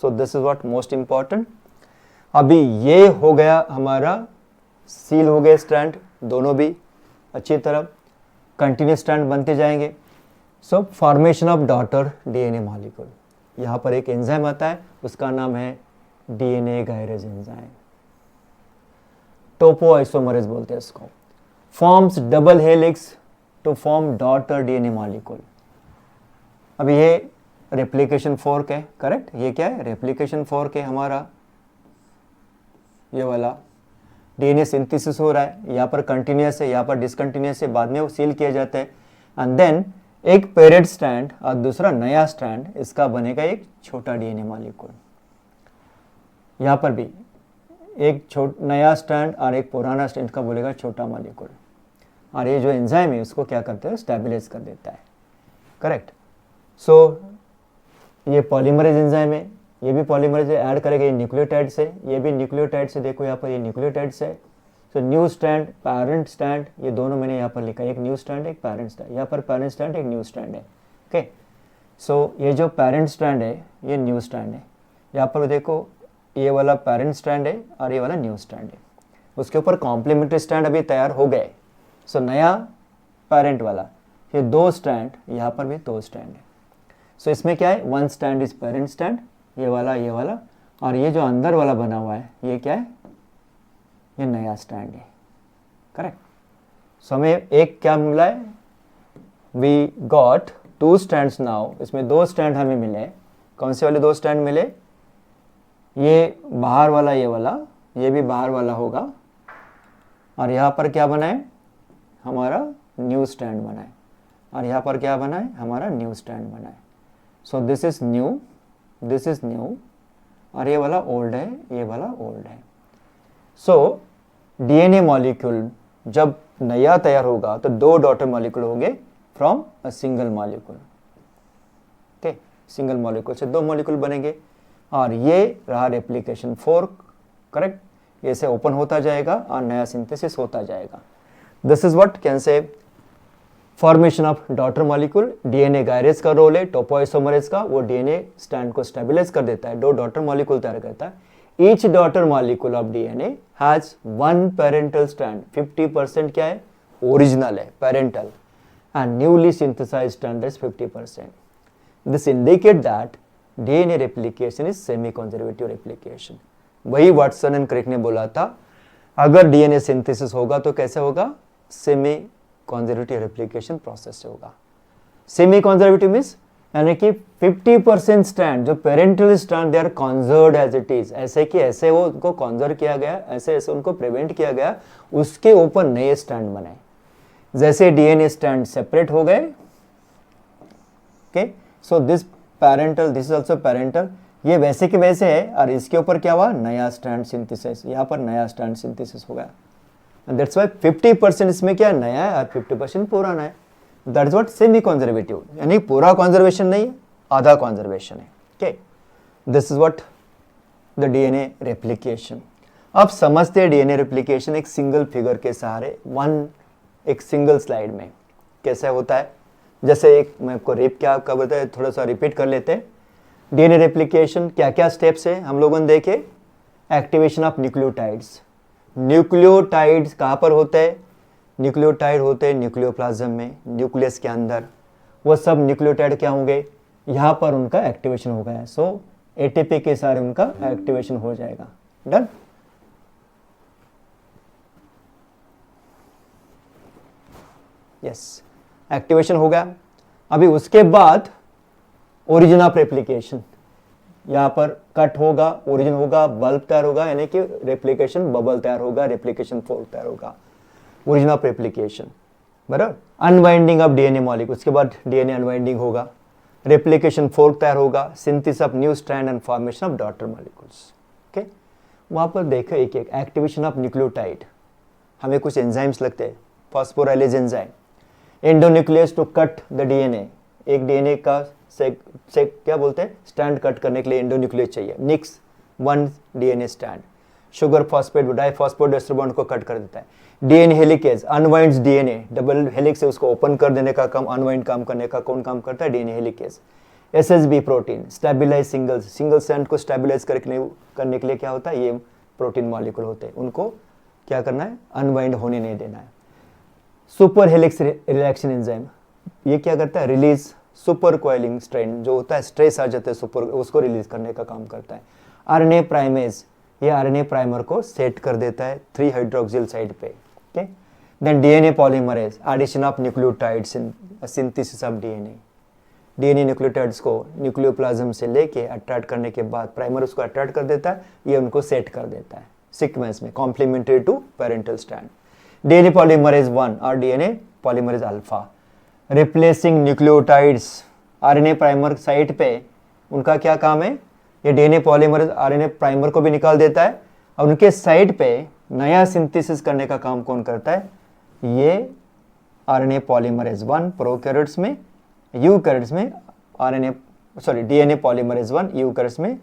सो this is what most important. अभी ये हो गया हमारा, सील हो गए स्ट्रैंड दोनों भी अच्छी तरह, कंटिन्यूस स्ट्रैंड बनते जाएंगे। सो formation of daughter DNA molecule, यहाँ पर एक एंजाइम आता है, उसका नाम है डीएनए गायरेज एंजाइम, टोपोआइसोमरेज बोलते हैं इसको। Forms double helix to form daughter DNA molecule. अब ये रेप्लिकेशन फोर्क है, करेक्ट, ये क्या है, रेप्लिकेशन फोर्क है हमारा, ये वाला डीएनए सिंथेसिस हो रहा है, यहाँ पर कंटिन्यूस है, यहाँ पर डिसकंटिन्यूस है, बाद में वो सील किया जाता है, एंड देन एक पेरेंट स्ट्रैंड और दूसरा नया स्ट्रैंड, इसका बनेगा एक छोटा डीएनए मॉलिक्यूल। यहाँ पर भी एक नया स्ट्रैंड और एक पुराना स्ट्रैंड का बोलेगा छोटा मॉलिक्यूल, और ये जो एंजाइम है उसको क्या करते हैं, स्टेबलाइज कर देता है, करेक्ट। सो ये पॉलीमरेज एंजाइम है, ये भी पॉलीमरेज ऐड करेगा, ये न्यूक्लियोटाइड से, ये भी न्यूक्लियोटाइड से, देखो यहाँ पर ये न्यूक्लियोटाइड से। So new strand, parent strand, ये दोनों मैंने यहाँ पर लिखा, एक न्यू स्ट्रैंड एक पैरेंट स्ट्रैंड, यहाँ पर पैरेंट स्ट्रैंड एक न्यू स्ट्रैंड है। ओके, सो ये जो पैरेंट स्ट्रैंड है ये न्यू स्ट्रैंड है, यहाँ पर देखो ये वाला पैरेंट स्ट्रैंड है और ये वाला न्यू स्ट्रैंड है, उसके ऊपर कॉम्प्लीमेंट्री स्ट्रैंड अभी तैयार हो गए। सो नया पैरेंट वाला, ये 2 स्ट्रैंड, यहाँ पर भी 2 स्ट्रैंड है। सो इसमें क्या है, 1 स्ट्रैंड इज पैरेंट स्ट्रैंड, ये वाला, और ये जो अंदर वाला बना हुआ है ये क्या है, ये नया स्ट्रैंड है, करेक्ट। सो हमें एक क्या मिला है, वी गॉट 2 स्ट्रैंड्स नाउ, इसमें 2 स्ट्रैंड हमें मिले। कौन से वाले 2 स्ट्रैंड मिले, ये बाहर वाला, ये वाला, ये भी बाहर वाला होगा, और यहाँ पर क्या बना है, हमारा न्यू स्ट्रैंड बना है, और यहाँ पर क्या बना है, हमारा न्यू स्ट्रैंड बना है। So this is new, this is new, और ये वाला ओल्ड है, ये वाला ओल्ड है। सो डीएनए मॉलिक्यूल जब नया तैयार होगा तो 2 डॉटर मॉलिक्यूल होंगे from a single molecule. Okay, single molecule से 2 मॉलिक्यूल बनेंगे, और ये रहा रेप्लिकेशन फोर्क, करेक्ट, ये से ओपन होता जाएगा और नया सिंथेसिस होता जाएगा। दिस इज व्हाट कैन से formation of daughter molecule. DNA gyrase का रोल है, टोपोआइसोमरेज का, वो डीएनए स्ट्रैंड को स्टेबलाइज कर देता है, 2 डॉटर मॉलिक्यूल तैयार करता है। Each daughter molecule of DNA has 1 parental strand, 50% क्या है, ओरिजिनल है, parental, and newly synthesized strand is 50%. This indicate that DNA replication is semi conservative replication. वही वाटसन एंड क्रिक ने बोला था, अगर डीएनए सिंथेसिस होगा तो कैसे होगा, सेमी कंजर्वेटिव रेप्लिकेशन प्रोसेस से होगा। सेमी कंजर्वेटिव मीन्स यानी कि 50% स्टैंड जो parental strand they are conserve as it is, ऐसे कि ऐसे वो उनको कॉन्जर्व किया गया, ऐसे ऐसे उनको प्रिवेंट किया गया, उसके ऊपर नए स्टैंड बने। जैसे डीएनए स्टैंड सेपरेट हो गए, okay, so this parental, this is also parental, ये वैसे के वैसे है, और इसके ऊपर क्या हुआ, नया स्टैंड सिंथेसिस, यहाँ पर नया स्टैंड सिंथेसिस हो गया। दैट्स वाई 50% इसमें क्या नया है और 50% पुराना है। दैट्स व्हाट सेमी कंजर्वेटिव, यानी पूरा कंजर्वेशन नहीं है, आधा कंजर्वेशन है। Okay, this is what the DNA replication. अब समझते हैं डीएनए रेप्लिकेशन एक सिंगल फिगर के सहारे, एक सिंगल स्लाइड में कैसे होता है। जैसे एक मैं आपको क्या बताया, थोड़ा सा रिपीट कर लेते हैं। डीएनए रेप्लिकेशन क्या क्या स्टेप्स है हम लोगों ने देखे। एक्टिवेशन ऑफ न्यूक्लियोटाइड्स, न्यूक्लियोटाइड्स कहाँ पर होते हैं, न्यूक्लियोटाइड होते हैं न्यूक्लियोप्लाज्म में, न्यूक्लियस के अंदर। वो सब न्यूक्लियोटाइड क्या होंगे, यहाँ पर उनका एक्टिवेशन हो गया है। सो एटीपी के सारे उनका एक्टिवेशन हो जाएगा। डन। यस, एक्टिवेशन हो गया। अभी उसके बाद ओरिजिन ऑफ रेप्लिकेशन, यहाँ पर कट होगा, ओरिजिन होगा, बल्ब तैयार होगा, यानी कि रेप्लिकेशन बबल तैयार होगा, रेप्लिकेशन फोर्क तैयार होगा, ओरिजिन ऑफ रेप्लिकेशन, बराबर। अनवाइंडिंग ऑफ डीएनए मॉलिक्यूल, उसके बाद डीएनए अनवाइंडिंग होगा, रेप्लिकेशन फोर्क तैयार होगा, synthesis of new strand and formation of daughter molecules. Okay, वहाँ पर देखो एक एक एक्टिवेशन ऑफ न्यूक्लियोटाइड, हमें कुछ एंजाइम्स लगते हैं, phosphorylase enzyme, endonuclease to cut the DNA, एक डीएनए का से क्या बोलते हैं, स्टैंड कट करने के लिए एंडोन्यूक्लियस चाहिए, nicks one DNA strand, sugar phosphate diphosphodiester bond को कट कर देता है। DNA helicase unwinds DNA, double helix से उसको ओपन कर देने का काम, अनवाइंड काम करने का कौन काम करता है, DNA helicase. SSB protein, stabilize single strand को स्टेबलाइज करने के लिए क्या होता है, ये प्रोटीन मॉलिक्यूल होते हैं, उनको क्या करना है, अनवाइंड होने नहीं देना है। सुपर हेलिक्स रिएक्शन एंजाइम, ये क्या करता है, रिलीज सुपर कोइलिंग स्ट्रेन जो होता है, स्ट्रेस आ जाता है सुपर, उसको रिलीज करने का काम करता है। आरएनए प्राइमेज, ये आरएनए प्राइमर को सेट कर देता है 3 हाइड्रोक्सिल साइड पे। Okay, then DNA polymerase, addition of nucleotides in synthesis of DNA, DNA nucleotides को न्यूक्लियोप्लाज्म से लेके अट्रैक्ट करने के बाद प्राइमर उसको अट्रैक्ट कर देता है, ये उनको सेट कर देता है सीक्वेंस में, complementary to parental strand. DNA polymerase 1 और DNA polymerase alpha, replacing nucleotides, RNA primer site पे उनका क्या काम है, ये डीएनए पॉलीमरेज आरएनए प्राइमर को भी निकाल देता है, और उनके साइड पे नया सिंथेसिस करने का काम कौन करता है, ये आरएनए पॉलीमरेज 1 प्रोकैरियोट्स में, यूकैरियोट्स में डीएनए पॉलीमरेज 1 यूकैरियोट्स में,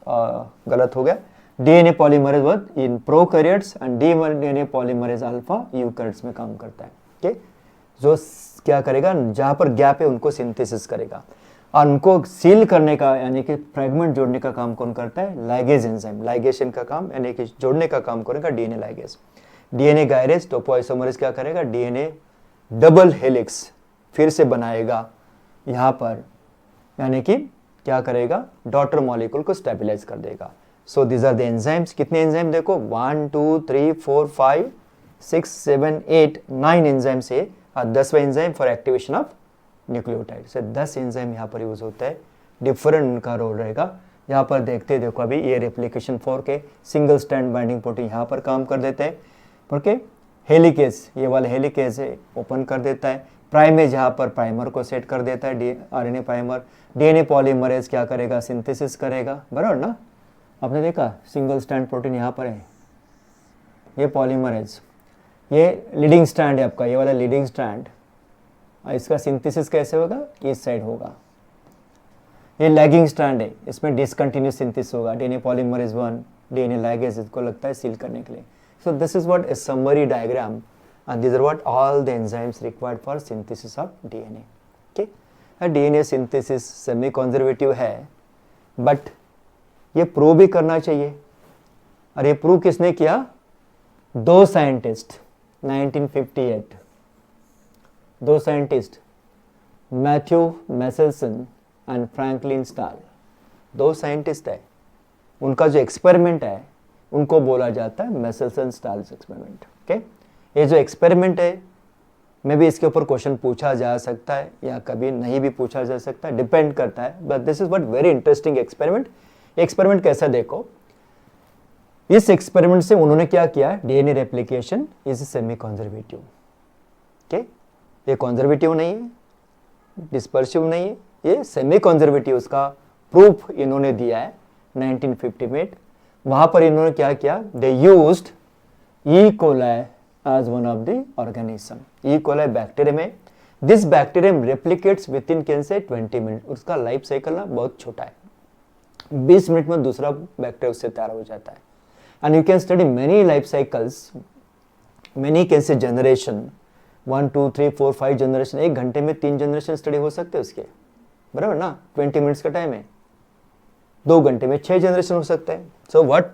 गलत हो गया, DNA polymerase 1 in prokaryotes and DNA polymerase alpha eukaryotes में काम करता है। ओके, जो क्या करेगा, जहां पर गैप है उनको सिंथेसिस करेगा, और उनको सील करने का यानी कि फ्रेगमेंट जोड़ने का काम कौन करता है, लाइगेज एंजाइम, लाइगेशन का काम यानी कि जोड़ने का काम करेगा DNA ligase. DNA gyrase topoisomerase क्या करेगा, डीएनए डबल हेलिक्स फिर से बनाएगा यहाँ पर, यानी कि क्या करेगा, डॉटर मॉलिक्यूल को स्टेबलाइज कर देगा। So these are the enzymes. कितने एंजाइम देखो, 1 2 3 4 5 6 7 8 9 एंजाइम से, और 10वां enzyme for activation of nucleotide से 10 एंजाइम यहाँ पर यूज होता है, डिफरेंट उनका रोल रहेगा। यहाँ पर देखते देखो अभी ये रेप्लिकेशन फोर्क है, सिंगल स्टैंड बाइंडिंग प्रोटीन यहाँ पर काम कर देते हैं, ओके। हेलिकेज, ये वाला हेलिकेज है, ओपन कर देता है। प्राइमेज यहाँ पर प्राइमर को सेट कर देता है, आरएनए प्राइमर। डीएनए पॉलीमरेज क्या करेगा, सिंथेसिस करेगा, बराबर ना। आपने देखा सिंगल स्टैंड प्रोटीन यहाँ पर है, ये पॉलीमरेज, ये लीडिंग स्टैंड है आपका, ये वाला लीडिंग स्टैंड, इसका सिंथेसिस कैसे होगा, इस साइड होगा। ये लैगिंग स्टैंड है, इसमें डिसकंटिन्यूस सिंथेसिस होगा, डीएनए पॉलीमरेज 1 डीएनए लाइगेज इसको लगता है सील करने के लिए। सो this is what A summary diagram and these are what all the enzymes required for synthesis of DNA. Okay, DNA synthesis semi conservative है, but ये प्रूव भी करना चाहिए, और ये प्रूव किसने किया, 2 scientist 1958, 2 scientist Matthew Meselson and Franklin stall, 2 scientist है, उनका जो एक्सपेरिमेंट है उनको बोला जाता है मेसेल्सन स्टाल्स एक्सपेरिमेंट। ओके, ये जो एक्सपेरिमेंट है मे भी इसके ऊपर क्वेश्चन पूछा जा सकता है या कभी नहीं भी पूछा जा सकता है, डिपेंड करता है, but this is what very interesting experiment. Experiment कैसा देखो, इस एक्सपेरिमेंट से उन्होंने क्या किया, DNA replication is semi conservative. Okay, ये कंजर्वेटिव नहीं है, डिस्पर्सिव नहीं है, ये सेमी कंजर्वेटिव, उसका प्रूफ इन्होंने दिया है 1950 में। वहां पर इन्होंने क्या किया, they used E coli as one of the organism। E. coli bacterium है, this bacterium replicates within can say 20 minute, उसका लाइफ साइकिल ना बहुत छोटा है, 20 मिनट में दूसरा बैक्टीरिया उससे तैयार हो जाता है। And you can study many life cycles, many can say generation, 1 2 3 4 5 generation, एक घंटे में 3 जनरेशन स्टडी हो सकते हैं उसके, बराबर ना, 20 मिनट्स का टाइम है, 2 घंटे में 6 जनरेशन हो सकता है। So what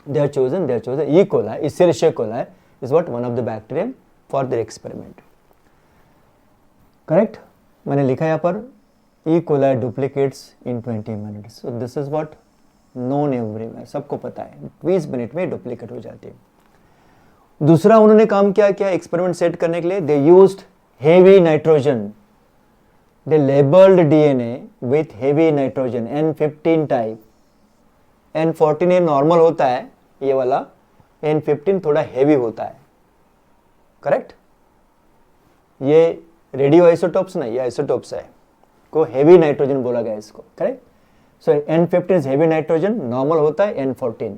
they are chosen E. coli, Escherichia coli is what one of the bacterium for their experiment, correct। मैंने लिखा यहाँ पर E. coli duplicates in 20 minutes, so this is what known everywhere, सबको पता है, 20 मिनट में डुप्लीकेट हो जाती है। दूसरा उन्होंने काम क्या किया एक्सपेरिमेंट सेट करने के लिए, they used heavy nitrogen, they labeled DNA with heavy nitrogen N15 type। N14 ये नॉर्मल होता है ये वाला, N15 थोड़ा हेवी होता है, करेक्ट। ये रेडियो आइसोटोप्स नहीं, ये आइसोटोप्स है, को हेवी नाइट्रोजन बोला गया इसको, correct. So N15 is heavy nitrogen, normal होता है N14।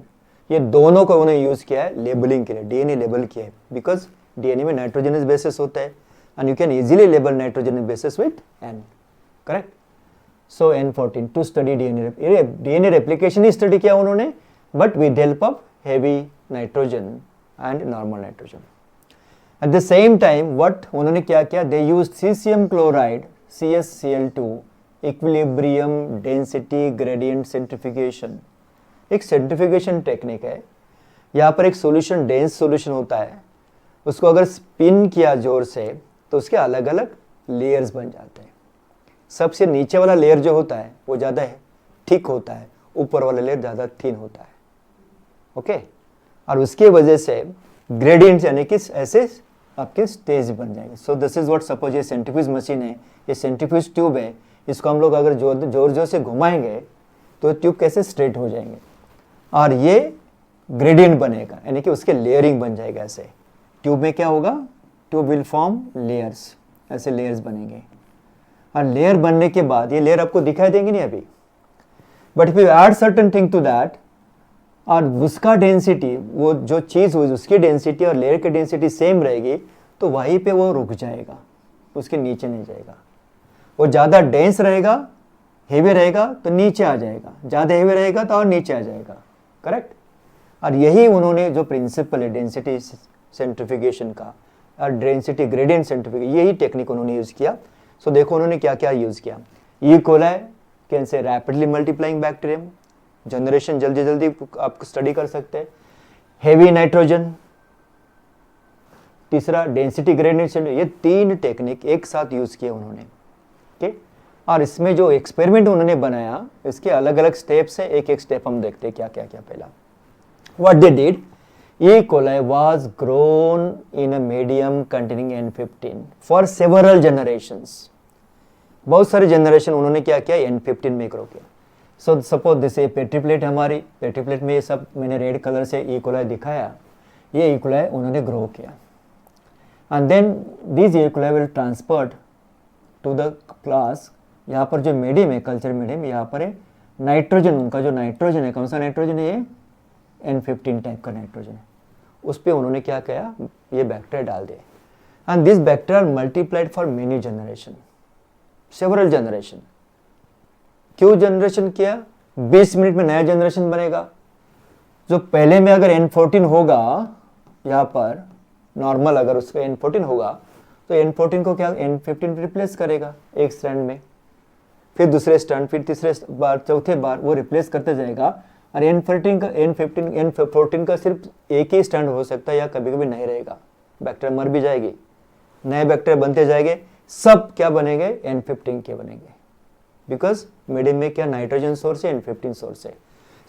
ये दोनों को उन्होंने यूज किया है लेबलिंग के लिए, डीएनए लेबल किया है, बिकॉज डीएनए में नाइट्रोजनस बेसिस होता है and you can easily label nitrogenous bases with N, correct. So N14 to study DNA replication ही स्टडी किया उन्होंने, but with help of heavy nitrogen and normal nitrogen. At the same time what उन्होंने क्या किया, they used caesium chloride CaCl2 equilibrium density gradient centrifugation. एक सेंट्रिफिकेशन टेक्निक है, यहाँ पर एक सॉल्यूशन डेंस सॉल्यूशन होता है, उसको अगर स्पिन किया जोर से तो उसके अलग अलग लेयर्स बन जाते हैं। सबसे नीचे वाला लेयर जो होता है वो ज़्यादा थिक होता है, ऊपर वाला लेयर ज़्यादा थिन होता है, ओके। और उसके वजह से ग्रेडियंट यानी कि ऐसे आपके स्टेज बन जाएंगे। सो दिस इज व्हाट, सपोज ये सेंट्रीफ्यूज मशीन है, ये सेंट्रीफ्यूज ट्यूब है, इसको हम लोग अगर जोर जोर से घुमाएंगे तो ट्यूब कैसे स्ट्रेट हो जाएंगे और ये ग्रेडियंट बनेगा, यानी कि उसके लेयरिंग बन जाएगा। ऐसे ट्यूब में क्या होगा, ट्यूब विल फॉर्म लेयर्स, ऐसे लेयर्स बनेंगे और लेयर बनने के बाद ये लेयर आपको दिखाई देंगे नहीं अभी, but if you add certain thing to that और उसका डेंसिटी, वो जो चीज़ हुई उसकी डेंसिटी और लेयर की डेंसिटी सेम रहेगी तो वहीं पे वो रुक जाएगा, उसके नीचे नहीं जाएगा। वो ज़्यादा डेंस रहेगा, हेवी रहेगा तो नीचे आ जाएगा, ज़्यादा हेवी रहेगा तो और नीचे आ जाएगा, करेक्ट। और यही उन्होंने जो प्रिंसिपल है डेंसिटी सेंट्रिफिकेशन का और डेंसिटी ग्रेडियंट सेंट्रिफिकेशन, यही टेक्निक उन्होंने यूज़ किया। सो देखो उन्होंने क्या क्या यूज़ किया। E coli can say rapidly multiplying bacterium, generation जल्दी जल्दी आप स्टडी कर सकते हैं। हेवी नाइट्रोजन, तीसरा डेंसिटी ग्रेडियंट, ये 3 टेक्निक एक साथ यूज़ किए उन्होंने, ठीक। और इसमें जो एक्सपेरिमेंट उन्होंने बनाया इसके अलग अलग स्टेप्स है, एक एक स्टेप हम देखते हैं क्या क्या क्या। पहला what they did, E. coli was grown in a medium containing N15 for several generations। बहुत सारे जनरेशन उन्होंने क्या किया, N15 में ग्रो किया। So suppose this a petri plate, हमारी पेट्री प्लेट में ये सब मैंने रेड कलर से E. coli दिखाया, ये E. coli उन्होंने ग्रो किया and then this E. coli will transferred to the class. यहाँ पर जो मीडियम है, कल्चर मीडियम, यहाँ पर है नाइट्रोजन, उनका जो नाइट्रोजन है, कौन सा नाइट्रोजन है, ये N15 टाइप का नाइट्रोजन है, उस पर उन्होंने क्या किया, ये बैक्टीरिया डाल दिए and this bacteria multiplied for many generation, several generation. क्यों जनरेशन किया, 20 मिनट में नया जनरेशन बनेगा। जो पहले में अगर N14 होगा, यहाँ पर नॉर्मल अगर उसका N14 होगा तो N14 को क्या N15 रिप्लेस करेगा एक स्ट्रैंड में, फिर दूसरे स्ट्रैंड, फिर तीसरे बार, चौथे बार वो रिप्लेस करते जाएगा। और N14 का सिर्फ एक ही स्टैंड हो सकता है या कभी कभी नहीं रहेगा, बैक्टीरिया मर भी जाएगी, नए बैक्टीरिया बनते जाएंगे, सब क्या बनेंगे, N15 के बनेंगे, बिकॉज मीडियम में क्या नाइट्रोजन सोर्स है, N15 सोर्स है।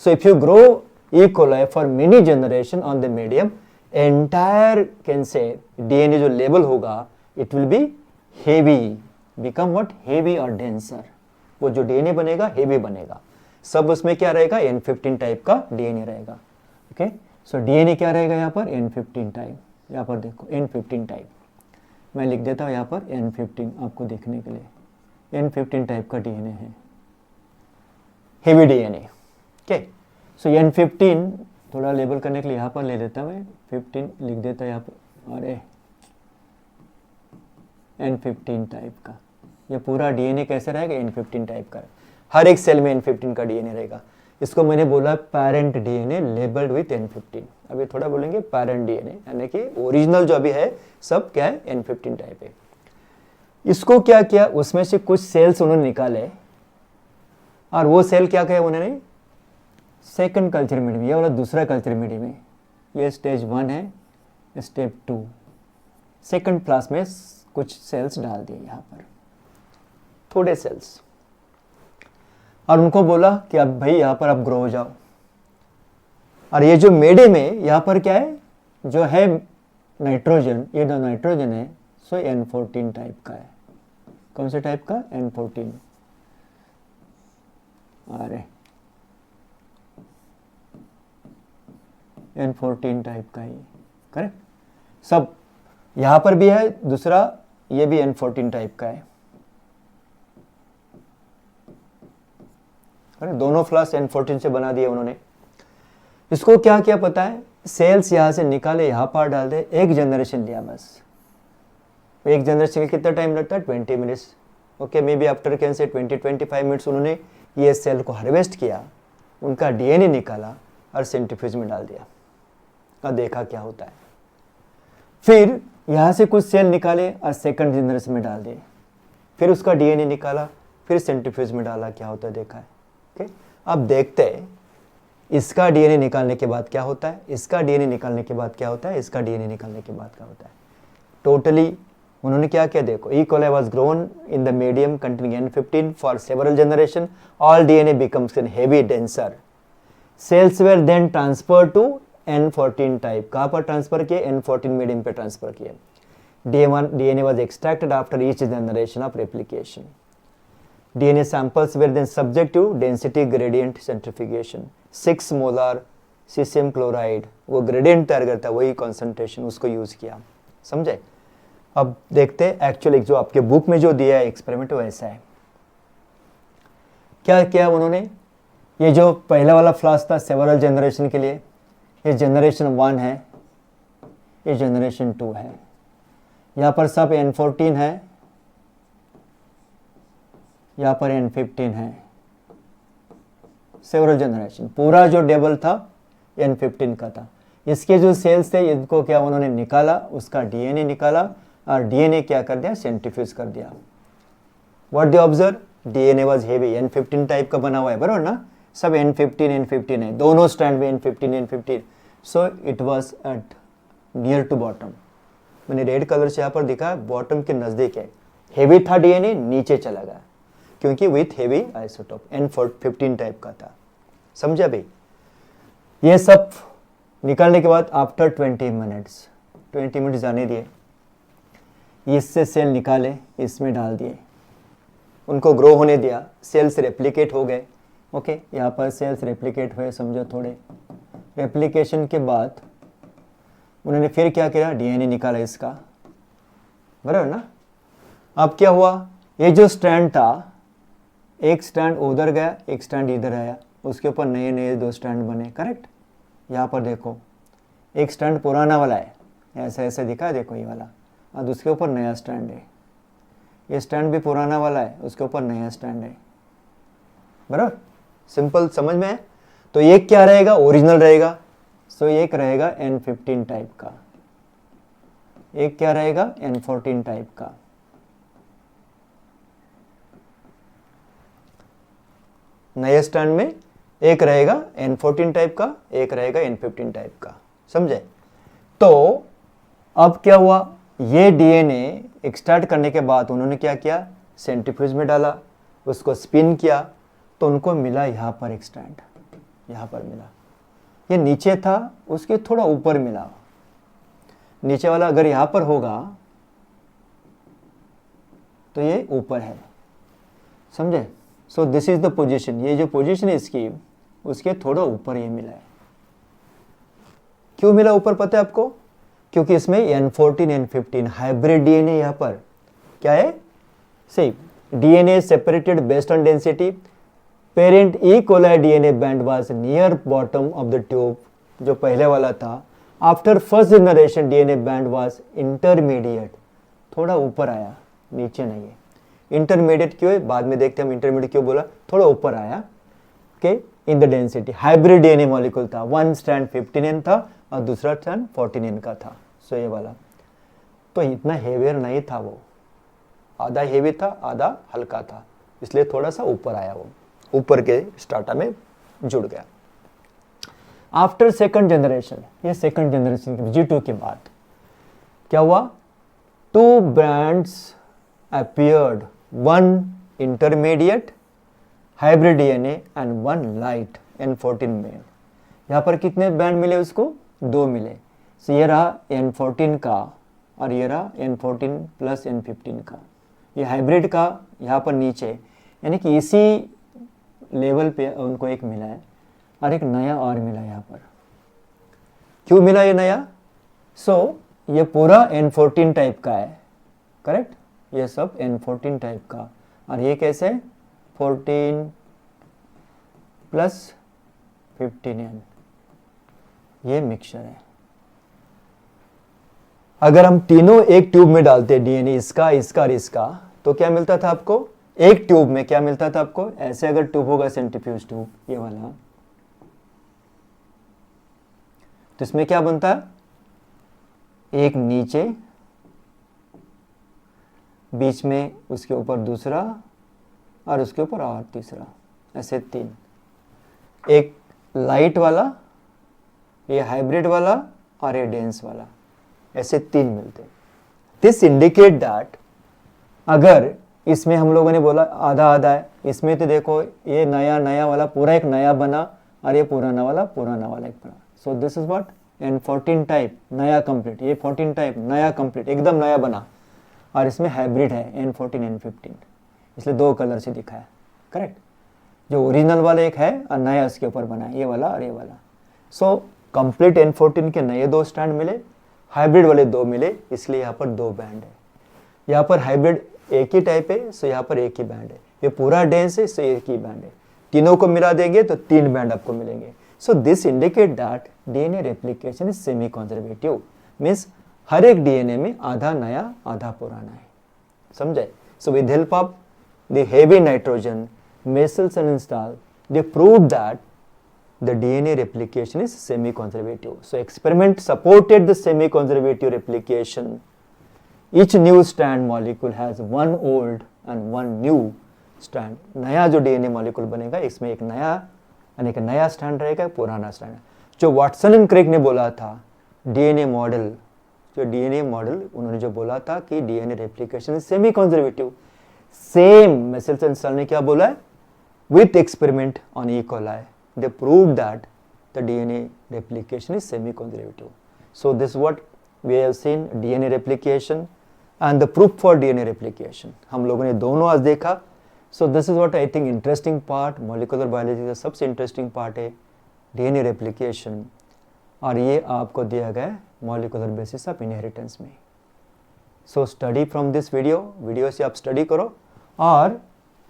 So if you grow E. coli for many generation on the medium, entire can say DNA जो लेबल होगा it will be heavy, become what, heavy और डेंसर। वो जो डीएनए बनेगा हेवी बनेगा। सब उसमें क्या रहेगा, N15 टाइप का डीएनए रहेगा। ओके, सो डीएनए क्या रहेगा यहाँ पर, N15 टाइप। यहाँ पर देखो N15 टाइप, मैं लिख देता हूँ यहाँ पर N15 आपको देखने के लिए। N15 टाइप का डीएनए है, हेवी डीएनए। ओके, सो N15 थोड़ा लेबल करने के लिए यहाँ पर ले लेता हूँ मैं, 15 लिख देता यहाँ पर। अरे N15 टाइप का, ये पूरा डीएनए कैसे रहेगा, N15 टाइप का। हर एक सेल में N15 का डीएनए रहेगा। इसको मैंने बोला parent DNA labelled with N15। अभी थोड़ा बोलेंगे पेरेंट डीएनए, यानी कि ओरिजिनल जो अभी है सब क्या है, N15 टाइप है। इसको क्या किया, उसमें से कुछ सेल्स उन्होंने निकाले, और वो सेल क्या कहे उन्होंने, सेकंड कल्चर मीडियम, ये वाला दूसरा कल्चर मीडियम है। ये स्टेज 1 है, स्टेप 2, सेकंड क्लास में कुछ सेल्स डाल दिए यहाँ पर, थोड़े सेल्स, और उनको बोला कि अब भाई यहाँ पर आप ग्रो हो जाओ। और ये जो मेडे में यहाँ पर क्या है, जो है नाइट्रोजन, ये जो नाइट्रोजन है सो N14 टाइप का है। कौन से टाइप का, N14। अरे N14 टाइप का ही, करेक्ट। सब यहाँ पर भी है, दूसरा ये भी N14 टाइप का है। दोनों फ्लास N14 से बना दिए उन्होंने। इसको क्या किया पता है, सेल्स यहाँ से निकाले, यहाँ पर डाल दे, एक जनरेशन लिया बस। एक जनरेशन में कितना टाइम लगता है, 20 minutes. Okay, may be after can say 20-25 minutes उन्होंने ये सेल को हार्वेस्ट किया, उनका डीएनए निकाला और सेंट्रीफ्यूज में डाल दिया और देखा क्या होता है। फिर यहाँ से कुछ सेल निकाले और सेकंड जनरेशन में डाल दिए, फिर उसका डीएनए निकाला, फिर सेंट्रीफ्यूज में डाला, क्या होता है देखा है। ओके, अब देखते हैं इसका डीएनए निकालने के बाद क्या होता है, इसका डीएनए निकालने के बाद क्या होता है, इसका डीएनए निकालने के बाद क्या होता है। टोटली उन्होंने क्या किया देखो, E coli was grown in the medium containing N15 for several generation, all DNA becomes in heavy denser, cells were then transfer to N14 type. कहाँ पर ट्रांसफर किए, N14 मीडियम पे ट्रांसफर किए। DNA was extracted after each generation of replication. DNA samples were then subject to density gradient centrifugation. 6 molar caesium chloride, वो ग्रेडियंट तैयार करता है, वही कॉन्सेंट्रेशन, उसको यूज किया। समझे। अब देखते हैं एक्चुअली जो आपके बुक में जो दिया है एक्सपेरिमेंट वैसा है। क्या किया उन्होंने, ये जो पहला वाला फ्लास्क था सेवरल जनरेशन के लिए, ये जनरेशन 1 है, ये जनरेशन 2 है। यहाँ पर सब N14 है, यहाँ पर N15 है। सेवरल जनरेशन पूरा जो टेबल था N15 का था। इसके जो सेल्स थे इनको क्या उन्होंने निकाला, उसका डीएनए निकाला और डीएनए क्या कर दिया, सेंट्रीफ्यूज कर दिया। What do observe, DNA was heavy, N15 type का बना हुआ है बराबर ना, सब N15 है, दोनों स्ट्रैंड में N15। So it was at near to bottom. मैंने रेड कलर से यहाँ पर दिखा, बॉटम के नजदीक है। हेवी था डीएनए, नीचे चला गया क्योंकि with heavy isotope N15 type का था। समझा भाई। ये सब निकालने के बाद आफ्टर 20 मिनट्स जाने दिए, इससे सेल निकाले, इसमें डाल दिए, उनको ग्रो होने दिया, सेल्स रेप्लिकेट हो गए। ओके, यहाँ पर सेल्स रेप्लिकेट हुए, समझो थोड़े। रेप्लिकेशन के बाद उन्होंने फिर क्या किया, डीएनए निकाला इसका, बराबर ना। अब क्या हुआ, ये जो स्ट्रैंड था, एक स्ट्रैंड उधर गया, एक स्ट्रैंड इधर आया, उसके ऊपर नए नए 2 स्ट्रैंड बने, करेक्ट। यहाँ पर देखो एक स्ट्रैंड पुराना वाला है, ऐसे ऐसे दिखा है देखो ये वाला, और उसके ऊपर नया स्ट्रैंड है। ये स्ट्रैंड भी पुराना वाला है, उसके ऊपर नया स्ट्रैंड है, बराबर। सिंपल समझ में है। तो ये क्या रहेगा, ओरिजिनल रहेगा। सो एक रहेगा N15 टाइप का, एक क्या रहेगा, N14 टाइप का। नए स्टैंड में एक रहेगा N14 टाइप का, एक रहेगा N15 टाइप का। समझे। तो अब क्या हुआ, ये डीएनए एक्सट्रैक्ट करने के बाद उन्होंने क्या किया, सेंट्रीफ्यूज में डाला, उसको स्पिन किया, तो उनको मिला यहाँ पर एक स्ट्रैंड, यहाँ पर मिला। ये नीचे था, उसके थोड़ा ऊपर मिला। नीचे वाला अगर यहाँ पर होगा तो ये ऊपर है, समझे। सो दिस इज द पोजीशन, ये जो पोजीशन है इसकी, उसके थोड़ा ऊपर ये मिला है। क्यों मिला ऊपर पता है आपको? क्योंकि इसमें N14 N15 हाइब्रिड डीएनए यहाँ पर क्या है, सही, DNA separated based on density, parent E coli DNA band was near bottom of the tube, जो पहले वाला था। After first generation DNA band was intermediate, थोड़ा ऊपर आया, नीचे नहीं है। इंटरमीडिएट क्यों है बाद में देखते हैं हम, इंटरमीडिएट क्यों बोला, थोड़ा ऊपर आया, okay, in the density. Hybrid DNA molecule था, वन स्ट्रैंड 15N था और दूसरा स्ट्रैंड 14N का था। सो ये वाला तो इतना हेवियर नहीं था, वो आधा हेवी था आधा हल्का था, इसलिए थोड़ा सा ऊपर आया, वो ऊपर के स्टार्टा में जुड़ गया। आफ्टर सेकंड जनरेशन, ये सेकंड जनरेशन G2 के बाद क्या हुआ, 2 bands appeared, one intermediate hybrid DNA and one light N14 मेल। यहाँ पर कितने बैंड मिले उसको, 2 मिले। सो ये रहा N14 का और ये रहा N14 प्लस N15 का, ये हाइब्रिड का यहाँ पर नीचे, यानी कि इसी लेवल पे उनको एक मिला है और एक नया और मिला यहाँ पर। क्यों मिला ये नया? सो ये पूरा N14 टाइप का है, करेक्ट, ये सब N14 टाइप का, और ये कैसे 14 प्लस 15N, ये मिक्सचर है। अगर हम तीनों एक ट्यूब में डालते डीएनए, इसका इसका और इसका, तो क्या मिलता था आपको, एक ट्यूब में क्या मिलता था आपको, ऐसे अगर ट्यूब होगा सेंट्रीफ्यूज ट्यूब ये वाला, तो इसमें क्या बनता है, एक नीचे, बीच में उसके ऊपर दूसरा और उसके ऊपर और तीसरा, ऐसे 3, एक लाइट वाला, ये हाइब्रिड वाला और ये डेंस वाला, ऐसे 3 मिलते। दिस इंडिकेट दैट अगर इसमें हम लोगों ने बोला आधा आधा है, इसमें तो देखो ये नया नया वाला पूरा एक नया बना और ये पुराना वाला एक बना। सो this is what N14 type नया कंप्लीट, ये 14 टाइप नया कंप्लीट एकदम नया बना, और इसमें हाइब्रिड है N14 N15, इसलिए 2 कलर से दिखा है, करेक्ट। जो ओरिजिनल वाला एक है और नया उसके ऊपर बना है, ये वाला और ये वाला। सो कंप्लीट N14 के नए 2 स्टैंड मिले, हाइब्रिड वाले 2 मिले, इसलिए यहाँ पर 2 बैंड है। यहाँ पर हाइब्रिड एक ही टाइप है, सो यहाँ पर एक ही बैंड है। ये पूरा डेंस है, सो एक ही बैंड है। तीनों को मिला देंगे तो 3 बैंड आपको मिलेंगे। So this indicate that DNA replication is semi conservative, means हर एक डीएनए में आधा नया आधा पुराना है, समझे। So with help of the heavy nitrogen Messels and Stahl, they proved that the DNA replication is semi-conservative. So experiment supported the semi-conservative replication. Each new strand molecule has one old and one new strand. नया जो DNA molecule बनेगा इसमें एक नया यानी कि नया स्टैंड रहेगा, पुराना स्टैंड। जो वाटसन एंड क्रेग ने बोला था DNA मॉडल, जो DNA मॉडल उन्होंने जो बोला था कि DNA replication is semi-conservative, same Messels and Stahl ने क्या बोला है, with experiment on E. coli, they proved that the DNA replication is semi-conservative. So this is what we have seen, DNA replication and the proof for DNA replication. हम लोगों ने दोनों आज देखा. So this is what I think interesting part, molecular biology का सबसे interesting part है DNA replication, और ये आपको दिया गया है molecular basis of inheritance में. So study from this video, video से आप स्टडी करो, और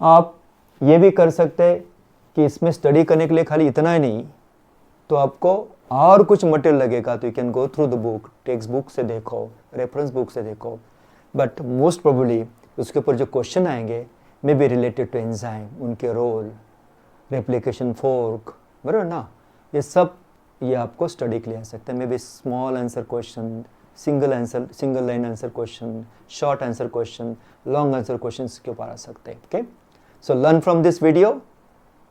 आप ये भी कर सकते हैं कि इसमें स्टडी करने के लिए खाली इतना ही नहीं, तो आपको और कुछ मटेरियल लगेगा तो you can go through the book, text book से देखो, रेफरेंस बुक से देखो, बट मोस्ट प्रोबेबली उसके ऊपर जो क्वेश्चन आएंगे may be related to enzyme, उनके रोल, रेप्लिकेशन फोर्क, बराबर ना, ये सब ये आपको स्टडी के लिए आ सकते हैं। May be small answer question, single line answer question, short answer question, long answer question के ऊपर आ सकते हैं। Okay, so learn from this video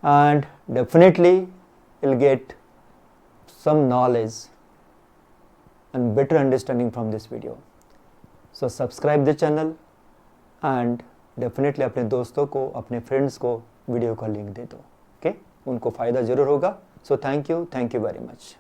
and definitely you'll get some knowledge and better understanding from this video. So subscribe the channel and definitely अपने दोस्तों को, अपने फ्रेंड्स को वीडियो का लिंक दे दो, ओके, उनको फ़ायदा ज़रूर होगा। So thank you very much.